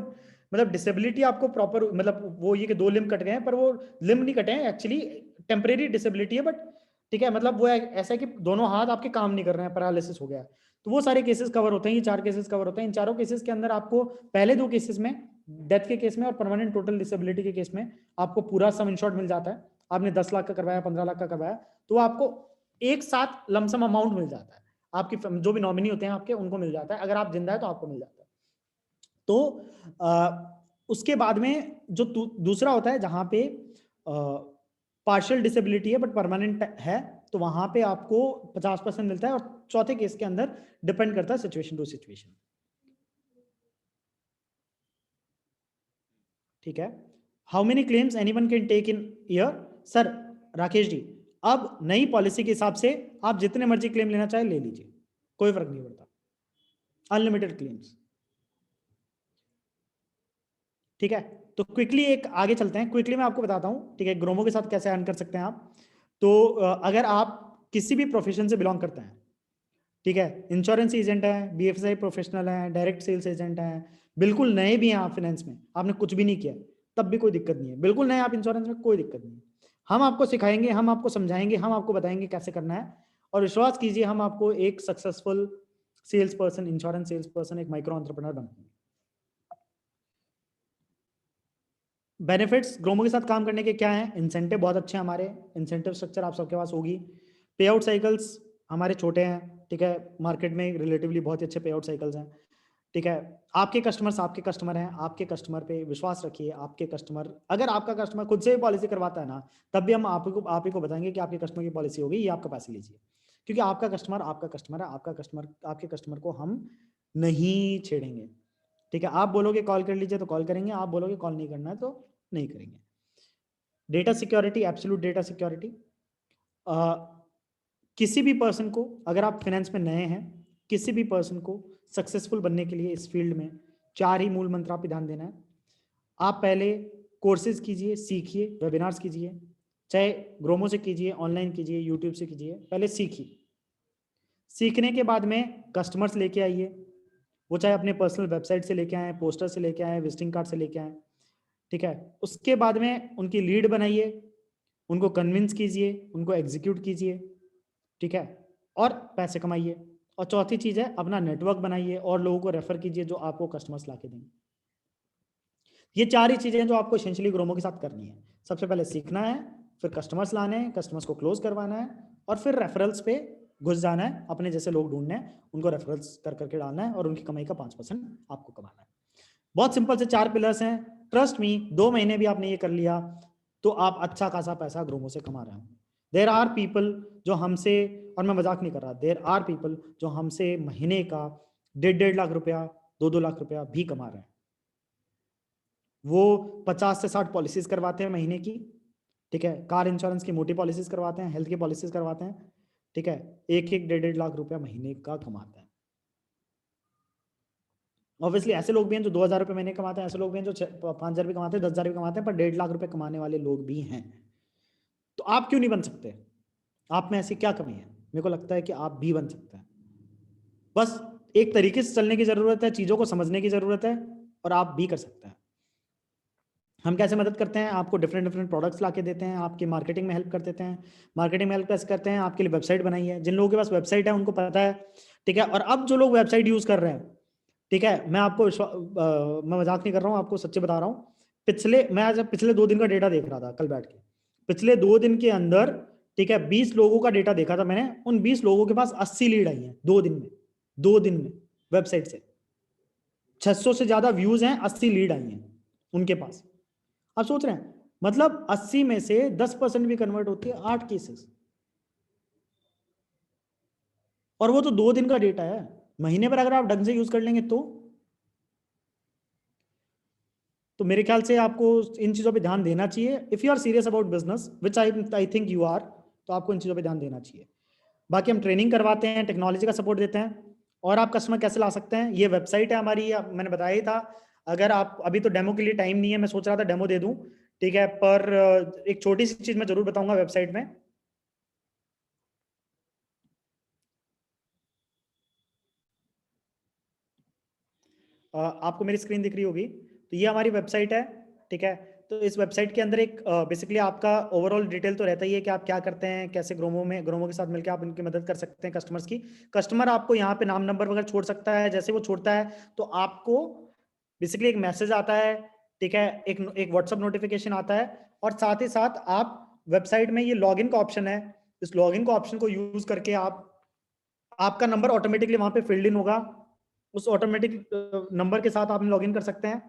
मतलब डिसेबिलिटी आपको प्रॉपर, मतलब वो ये कि 2 लिम्ब कट गए हैं, पर वो लिम्ब नहीं कटे हैं एक्चुअली, टेम्परेरी डिसेबिलिटी है, बट ठीक है, मतलब वो ऐसा है कि दोनों हाथ आपके काम नहीं कर रहे हैं, पैरालिसिस हो गया है। तो वो सारे केसेस कवर होते हैं, ये 4 केसेस कवर होते हैं। इन चारों केसेस के अंदर आपको पहले 2 केसेस में, डेथ के केस में और परमानेंट टोटल डिसेबिलिटी के केस में, आपको पूरा सम इंश्योर्ड मिल जाता है। आपने 10 लाख का करवाया, 15 लाख का करवाया, तो आपको एक साथ लमसम अमाउंट मिल जाता है। आपकी जो भी नॉमिनी होते हैं आपके, उनको मिल जाता है। अगर आप जिंदा है तो आपको मिल जाता है। तो उसके बाद में जो दूसरा होता है जहां पे पार्शियल डिसेबिलिटी है बट परमानेंट है, तो वहां पे आपको 50% मिलता है। और चौथे केस के अंदर डिपेंड करता है सिचुएशन टू सिचुएशन। ठीक है। How many claims anyone can take in year? Sir Rakesh ji, अब नई पॉलिसी के हिसाब से आप जितने मर्जी क्लेम लेना चाहे ले लीजिए, कोई फर्क नहीं पड़ता, अनलिमिटेड क्लेम्स। ठीक है। तो क्विकली एक आगे चलते हैं, क्विकली मैं आपको बताता हूं, ठीक है, ग्रोमो के साथ कैसे अर्न कर सकते हैं आप। तो अगर आप किसी भी प्रोफेशन से बिलोंग करते हैं, ठीक है, इंश्योरेंस एजेंट है, बीएफएसआई प्रोफेशनल है, डायरेक्ट सेल्स एजेंट है, बिल्कुल नए भी हैं आप फाइनेंस में, आपने कुछ भी नहीं किया, तब भी कोई दिक्कत नहीं है, बिल्कुल नए आप इंश्योरेंस में, कोई दिक्कत नहीं है। हम आपको सिखाएंगे, हम आपको समझाएंगे, हम आपको बताएंगे कैसे करना है। और विश्वास कीजिए, हम आपको एक successful sales person, insurance sales person, एक माइक्रो एंटरप्रेन्योर बनाएंगे। बेनिफिट्स ग्रोमो के साथ काम करने के क्या हैं? इंसेंटिव बहुत अच्छे हैं हमारे, इंसेंटिव स्ट्रक्चर आप सबके पास होगी। पे आउट साइकिल्स हमारे छोटे हैं, ठीक है, मार्केट में रिलेटिवली बहुत ही अच्छे पे आउट साइकिल्स हैं। ठीक है। आपके कस्टमर हैं, आपके कस्टमर पे विश्वास रखिए। आपके कस्टमर, अगर आपका कस्टमर खुद से भी पॉलिसी करवाता है ना, तब भी हम आप ही को बताएंगे कि आपके कस्टमर की पॉलिसी होगी, ये आपका पैसे लीजिए। क्योंकि आपका कस्टमर है, आपके कस्टमर को हम नहीं छेड़ेंगे। ठीक है। आप बोलोगे कॉल कर लीजिए तो कॉल करेंगे, आप बोलोगे कॉल नहीं करना है तो नहीं करेंगे। Data security, absolute data security. किसी भी पर्सन को, अगर आप फाइनेंस में नए हैं, किसी भी पर्सन को सक्सेसफुल बनने के लिए इस फील्ड में 4 ही मूल मंत्र आप ध्यान देना है। आप पहले कोर्सेज कीजिए, सीखिए, वेबिनार्स कीजिए, चाहे ग्रोमो से कीजिए, ऑनलाइन कीजिए, यूट्यूब से कीजिए, पहले सीखिए। सीखने के बाद में कस्टमर्स लेके आइए, वो चाहे अपने पर्सनल वेबसाइट से लेके आए, पोस्टर से लेके आए, विजिटिंग कार्ड से लेके आए। ठीक है। उसके बाद में उनकी लीड बनाइए, उनको कन्विंस कीजिए, उनको एग्जीक्यूट कीजिए। ठीक है। और पैसे कमाइए। और चौथी चीज है, अपना नेटवर्क बनाइए और लोगों को रेफर कीजिए जो आपको कस्टमर्स ला के देंगे। ये 4 ही चीजें जो आपको एसेंशियली ग्रोमो के साथ करनी है। सबसे पहले सीखना है, फिर कस्टमर्स लाने हैं, कस्टमर्स को क्लोज करवाना है, और फिर रेफरल्स पे घुस जाना है, अपने जैसे लोग ढूंढने हैं, उनको रेफरल्स कर करके डालना है, और उनकी कमाई का 5% आपको कमाना है। बहुत सिंपल से 4 पिलर्स हैं। ट्रस्ट मी, 2 महीने भी आपने ये कर लिया तो आप अच्छा खासा पैसा ग्रोमो से कमा रहे हैं। देर आर पीपल जो हमसे, और मैं मजाक नहीं कर रहा, देर आर पीपल जो हमसे महीने का 1.5 लाख रुपया, 2-2 लाख रुपया भी कमा रहे हैं। वो 50 से 60 पॉलिसीज करवाते हैं महीने की। ठीक है। कार इंश्योरेंस की मोटी पॉलिसीज करवाते हैं, हेल्थ की पॉलिसीज करवाते हैं। ठीक है। 1-1, 1.5 लाख रुपया महीने का कमाते हैं। ऑब्वियसली ऐसे लोग भी हैं जो 2,000 रुपये महीने कमाते हैं, ऐसे लोग भी हैं जो 5,000 भी कमाते हैं, 10,000 भी कमाते हैं, पर 1.5 लाख रुपए कमाने वाले लोग भी हैं। तो आप क्यों नहीं बन सकते? आप में ऐसी क्या कमी है? मेरे को लगता है कि आप भी बन सकते हैं। बस एक तरीके से चलने की जरूरत है, चीजों को समझने की जरूरत है, और आप भी कर सकते हैं। हम कैसे मदद करते हैं? आपको डिफरेंट डिफरेंट प्रोडक्ट्स ला के देते हैं, आपकी मार्केटिंग में हेल्प कर देते हैं। मार्केटिंग में हेल्प कैसे करते हैं? आपके लिए वेबसाइट बनाई है, जिन लोगों के पास वेबसाइट है उनको पता है। ठीक है। और अब जो लोग वेबसाइट यूज कर रहे हैं, ठीक है, मैं आपको मैं मजाक नहीं कर रहा हूँ, आपको सच्चे बता रहा हूँ। मैं आज पिछले 2 दिन का डेटा देख रहा था कल बैठ के। पिछले 2 दिन के अंदर, ठीक है, 20 लोगों का डेटा देखा था मैंने, उन 20 लोगों के पास 80 लीड आई हैं 2 दिन में। 2 दिन में वेबसाइट से 600 से ज्यादा व्यूज हैं, 80 लीड आई हैं उनके पास। आप सोच रहे हैं, मतलब 80 में से 10% भी कन्वर्ट होती है, 8 केसेस। और वो तो 2 दिन का डेटा है। महीने पर अगर आप ढंग से यूज कर लेंगे तो मेरे ख्याल से आपको इन चीज़ों पे ध्यान देना चाहिए। If you are serious about business, which I think you are, तो आपको इन चीज़ों पे ध्यान देना चाहिए। बाकी हम ट्रेनिंग करवाते हैं, टेक्नोलॉजी का सपोर्ट देते हैं। और आप कस्टमर कैसे ला सकते हैं? ये वेबसाइट है हमारी, मैंने बताया ही था। अगर आप अभी, तो डेमो के लिए टाइम नहीं है, मैं सोच रहा था डेमो दे दूं, ठीक है, पर एक छोटी सी चीज़ मैं जरूर बताऊंगा वेबसाइट में। आपको मेरी स्क्रीन दिख रही होगी, तो ये हमारी वेबसाइट है। ठीक है। तो इस वेबसाइट के अंदर एक बेसिकली आपका ओवरऑल डिटेल तो रहता ही है कि आप क्या करते हैं, कैसे ग्रोमो के साथ मिलकर आप उनकी मदद कर सकते हैं कस्टमर्स की। कस्टमर आपको यहाँ पे नाम नंबर वगैरह छोड़ सकता है, जैसे वो छोड़ता है तो आपको बेसिकली एक मैसेज आता है। ठीक है। एक व्हाट्सअप नोटिफिकेशन आता है, और साथ ही साथ आप वेबसाइट में ये लॉगिन का ऑप्शन है, इस लॉगिन का ऑप्शन को यूज करके आप, आपका नंबर ऑटोमेटिकली वहां पे फिल्ड इन होगा, उस ऑटोमेटिक नंबर के साथ आप लॉगिन कर सकते हैं।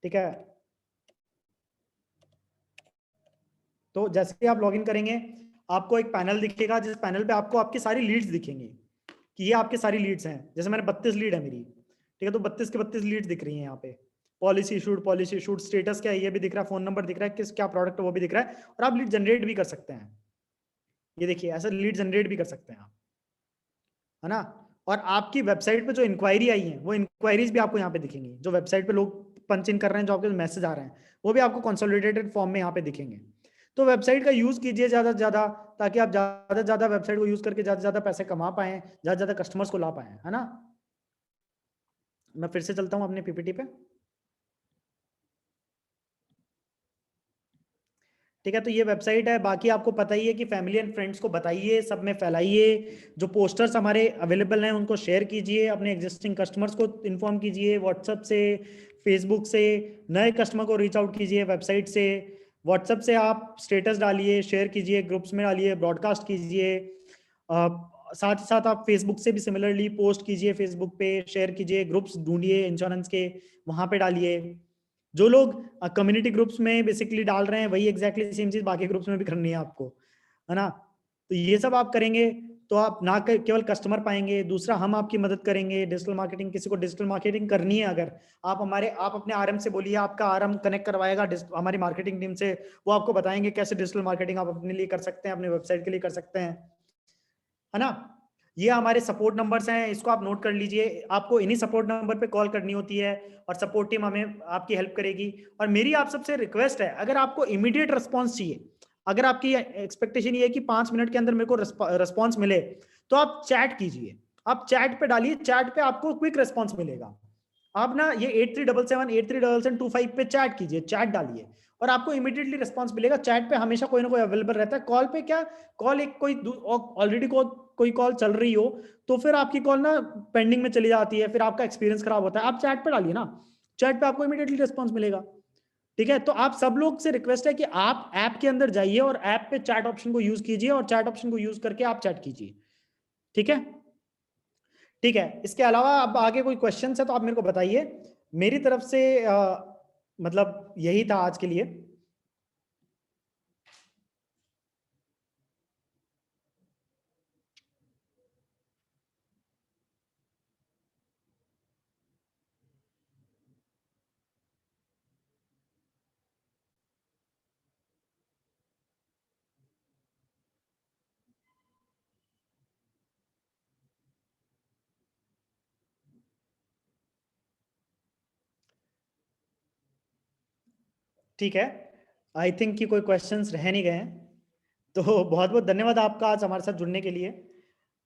ठीक है, तो जैसे ही आप लॉगिन करेंगे आपको एक पैनल दिखेगा, जिस पैनल पे आपको आपकी सारी लीड्स दिखेंगी कि ये आपकी सारी लीड्स हैं। जैसे मैंने 32 लीड है मेरी, ठीक है, तो 32 के 32 लीड्स दिख रही हैं यहाँ पे। पॉलिसी इशूड, स्टेटस क्या है ये भी दिख रहा है, फोन नंबर दिख रहा है, किस क्या प्रोडक्ट है वो भी दिख रहा है, और आप लीड जनरेट भी कर सकते हैं। ये देखिए, ऐसे लीड जनरेट भी कर सकते हैं आप, है ना। और आपकी वेबसाइट पे जो इंक्वायरी आई है वो इंक्वायरीज भी आपको यहाँ पे दिखेंगी, जो वेबसाइट पे लोग पंच इन कर रहे हैं, जो आपके मैसेज आ रहे हैं वो भी आपको कंसोलिडेटेड फॉर्म में यहाँ पे दिखेंगे। तो वेबसाइट का यूज कीजिए ज्यादा से ज्यादा, ताकि आप ज्यादा से ज्यादा वेबसाइट को यूज करके ज्यादा से ज्यादा पैसे कमा पाए, ज्यादा से ज्यादा कस्टमर्स को ला पाए, है ना। मैं फिर से चलता हूँ अपने पीपीटी पे। ठीक है, तो ये वेबसाइट है। बाकी आपको पता ही है कि फैमिली एंड फ्रेंड्स को बताइए, सब में फैलाइए, जो पोस्टर्स हमारे अवेलेबल हैं उनको शेयर कीजिए, अपने एग्जिस्टिंग कस्टमर्स को इन्फॉर्म कीजिए, व्हाट्सएप से, फेसबुक से, नए कस्टमर को रीच आउट कीजिए वेबसाइट से, व्हाट्सएप से आप स्टेटस डालिए, शेयर कीजिए, ग्रुप्स में डालिए, ब्रॉडकास्ट कीजिए। साथ ही साथ आप फेसबुक से भी सिमिलरली पोस्ट कीजिए, फेसबुक पे शेयर कीजिए, ग्रुप्स ढूंढिए इंश्योरेंस के, वहां पे डालिए। जो लोग कम्युनिटी ग्रुप्स में बेसिकली डाल रहे हैं वही एग्जैक्टली सेम चीज बाकी ग्रुप्स में भी करनी है आपको, है ना। तो ये सब आप करेंगे तो आप ना केवल कस्टमर पाएंगे, दूसरा हम आपकी मदद करेंगे। डिजिटल मार्केटिंग, किसी को डिजिटल मार्केटिंग करनी है अगर, आप अपने आरएम से बोलिए, आपका आरएम कनेक्ट करवाएगा हमारी मार्केटिंग टीम से, वो आपको बताएंगे कैसे डिजिटल मार्केटिंग आप अपने लिए कर सकते हैं, अपने वेबसाइट के लिए कर सकते हैं, है ना। ये हमारे सपोर्ट नंबर्स हैं, इसको आप नोट कर लीजिए। आपको इन्हीं सपोर्ट नंबर पे कॉल करनी होती है और सपोर्ट टीम हमें आपकी हेल्प करेगी। और मेरी आप सबसे रिक्वेस्ट है, अगर आपको इमीडिएट रिस्पॉन्स चाहिए, अगर आपकी एक्सपेक्टेशन ये है कि 5 मिनट के अंदर मेरे को रिस्पॉन्स मिले, तो आप चैट कीजिए, आप चैट पे डालिए, चैट पे आपको क्विक रिस्पॉन्स मिलेगा। आप ना ये 8377 पे चैट कीजिए, चैट डालिए, और आपको इमीडिएटली रिस्पॉन्स मिलेगा। चैट पे हमेशा कोई ना कोई अवेलेबल रहता है। कॉल पे क्या, कॉल एक कोई ऑलरेडी कोई कॉल चल रही हो तो फिर आपकी कॉल ना पेंडिंग में चली जाती है, फिर आपका एक्सपीरियंस खराब होता है। आप चैट पे डालिए ना, चैट पे आपको इमीडिएटली रिस्पॉन्स मिलेगा। ठीक है, तो आप सब लोग से रिक्वेस्ट है कि आप ऐप के अंदर जाइए और ऐप पे चैट ऑप्शन को यूज कीजिए, और चैट ऑप्शन को यूज करके आप चैट कीजिए। ठीक है, ठीक है। इसके अलावा अब आगे कोई क्वेश्चन है तो आप मेरे को बताइए। मेरी तरफ से मतलब यही था आज के लिए। ठीक है, आई थिंक कि कोई क्वेश्चंस रह नहीं गए हैं, तो बहुत बहुत धन्यवाद आपका आज हमारे साथ जुड़ने के लिए।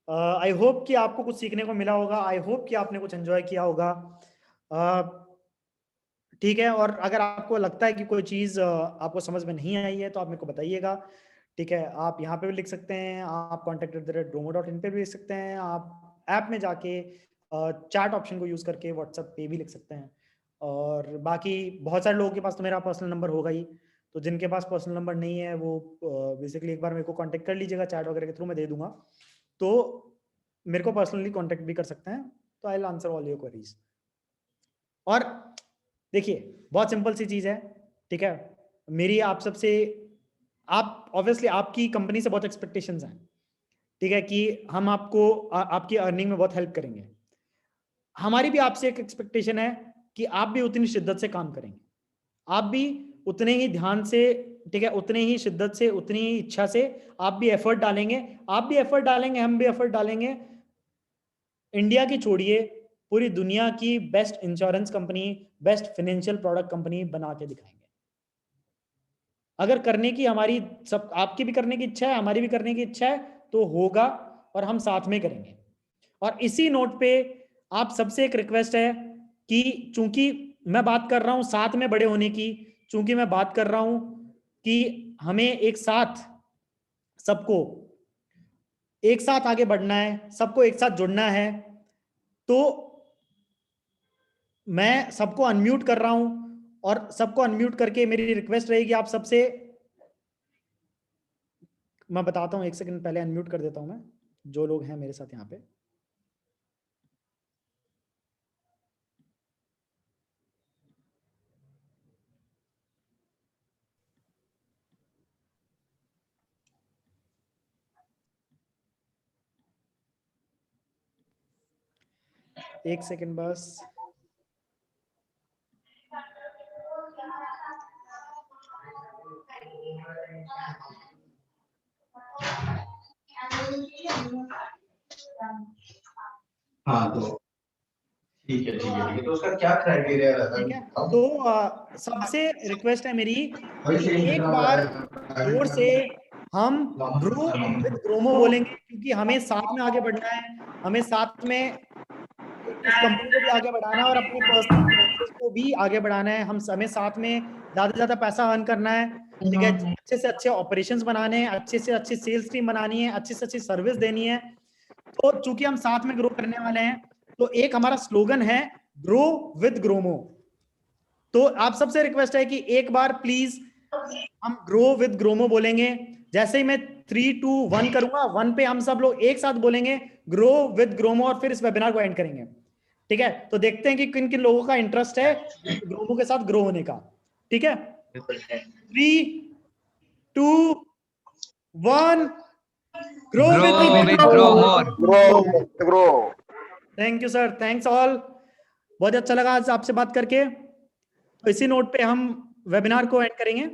आई होप कि आपको कुछ सीखने को मिला होगा, आई होप कि आपने कुछ एंजॉय किया होगा। ठीक है, और अगर आपको लगता है कि कोई चीज़ आपको समझ में नहीं आई है तो आप मेरे को बताइएगा। ठीक है, आप यहाँ पे भी लिख सकते हैं, आप contact@domo.in पे भी लिख सकते हैं, आप ऐप में जाके चैट ऑप्शन को यूज़ करके व्हाट्सएप पे भी लिख सकते हैं। और बाकी बहुत सारे लोगों के पास तो मेरा पर्सनल नंबर होगा ही, तो जिनके पास पर्सनल नंबर नहीं है वो बेसिकली एक बार मेरे को कांटेक्ट कर लीजिएगा, चैट वगैरह के थ्रू मैं दे दूंगा, तो मेरे को पर्सनली कांटेक्ट भी कर सकते हैं, तो I will answer all your queries. और देखिए, बहुत सिंपल सी चीज़ है। ठीक है, मेरी आप सबसे, आप ऑब्वियसली आपकी कंपनी से बहुत एक्सपेक्टेशंस हैं। ठीक है, कि हम आपको आपकी अर्निंग में बहुत हेल्प करेंगे। हमारी भी आपसे एक एक्सपेक्टेशन है कि आप भी उतनी शिद्दत से काम करेंगे, आप भी उतने ही ध्यान से, ठीक है, उतने ही शिद्दत से, उतनी ही इच्छा से आप भी एफर्ट डालेंगे। आप भी एफर्ट डालेंगे, हम भी एफर्ट डालेंगे, इंडिया की छोड़िए, पूरी दुनिया की best insurance company, best financial product company बना के दिखाएंगे। अगर करने की हमारी, सब आपकी भी करने की इच्छा है, हमारी भी करने की इच्छा है, तो होगा, और हम साथ में करेंगे। और इसी नोट पे आप सबसे एक रिक्वेस्ट है कि चूंकि मैं बात कर रहा हूं साथ में बड़े होने की, चूंकि मैं बात कर रहा हूं कि हमें एक साथ, सबको एक साथ आगे बढ़ना है, सबको एक साथ जुड़ना है, तो मैं सबको अनम्यूट कर रहा हूं, और सबको अनम्यूट करके मेरी रिक्वेस्ट रहेगी आप सबसे मैं बताता हूँ, एक सेकंड पहले अनम्यूट कर देता हूँ मैं, जो लोग हैं मेरे साथ यहाँ पे। एक सेकंड बस। हाँ तो ठीक है ठीक है ठीक है, तो उसका क्या क्राइटेरिया रहता है? ठीक है, तो सबसे रिक्वेस्ट है मेरी कि एक बार जोर से हम ग्रो विद ग्रोमो बोलेंगे, क्योंकि हमें साथ में आगे बढ़ना है, हमें साथ में इस कंपनी को भी आगे बढ़ाना है और अपने पर्सनल फाइनेंसेस को भी आगे बढ़ाना है। हम हमें साथ में ज्यादा से ज्यादा पैसा अर्न करना है, ठीक है, अच्छे से अच्छे ऑपरेशंस बनाने हैं, अच्छे से अच्छी सेल्स टीम बनानी है, अच्छी से अच्छी सर्विस देनी है। तो चूंकि हम साथ में ग्रो करने वाले हैं, तो एक हमारा स्लोगन है ग्रो विद ग्रोमो। तो आप सबसे रिक्वेस्ट है कि एक बार प्लीज हम ग्रो विद ग्रोमो बोलेंगे। जैसे ही मैं 3 2 1 करूंगा, 1 पे हम सब लोग एक साथ बोलेंगे ग्रो विद ग्रोमो, और फिर इस वेबिनार को एंड करेंगे। ठीक है, तो देखते हैं कि किन किन लोगों का इंटरेस्ट है ग्रोमो के साथ ग्रो होने का। ठीक है, 3 2 1 grow with grow more. Grow. Thank you sir, thanks all. बहुत अच्छा लगा आज आपसे बात करके। तो इसी नोट पे हम वेबिनार को एंड करेंगे।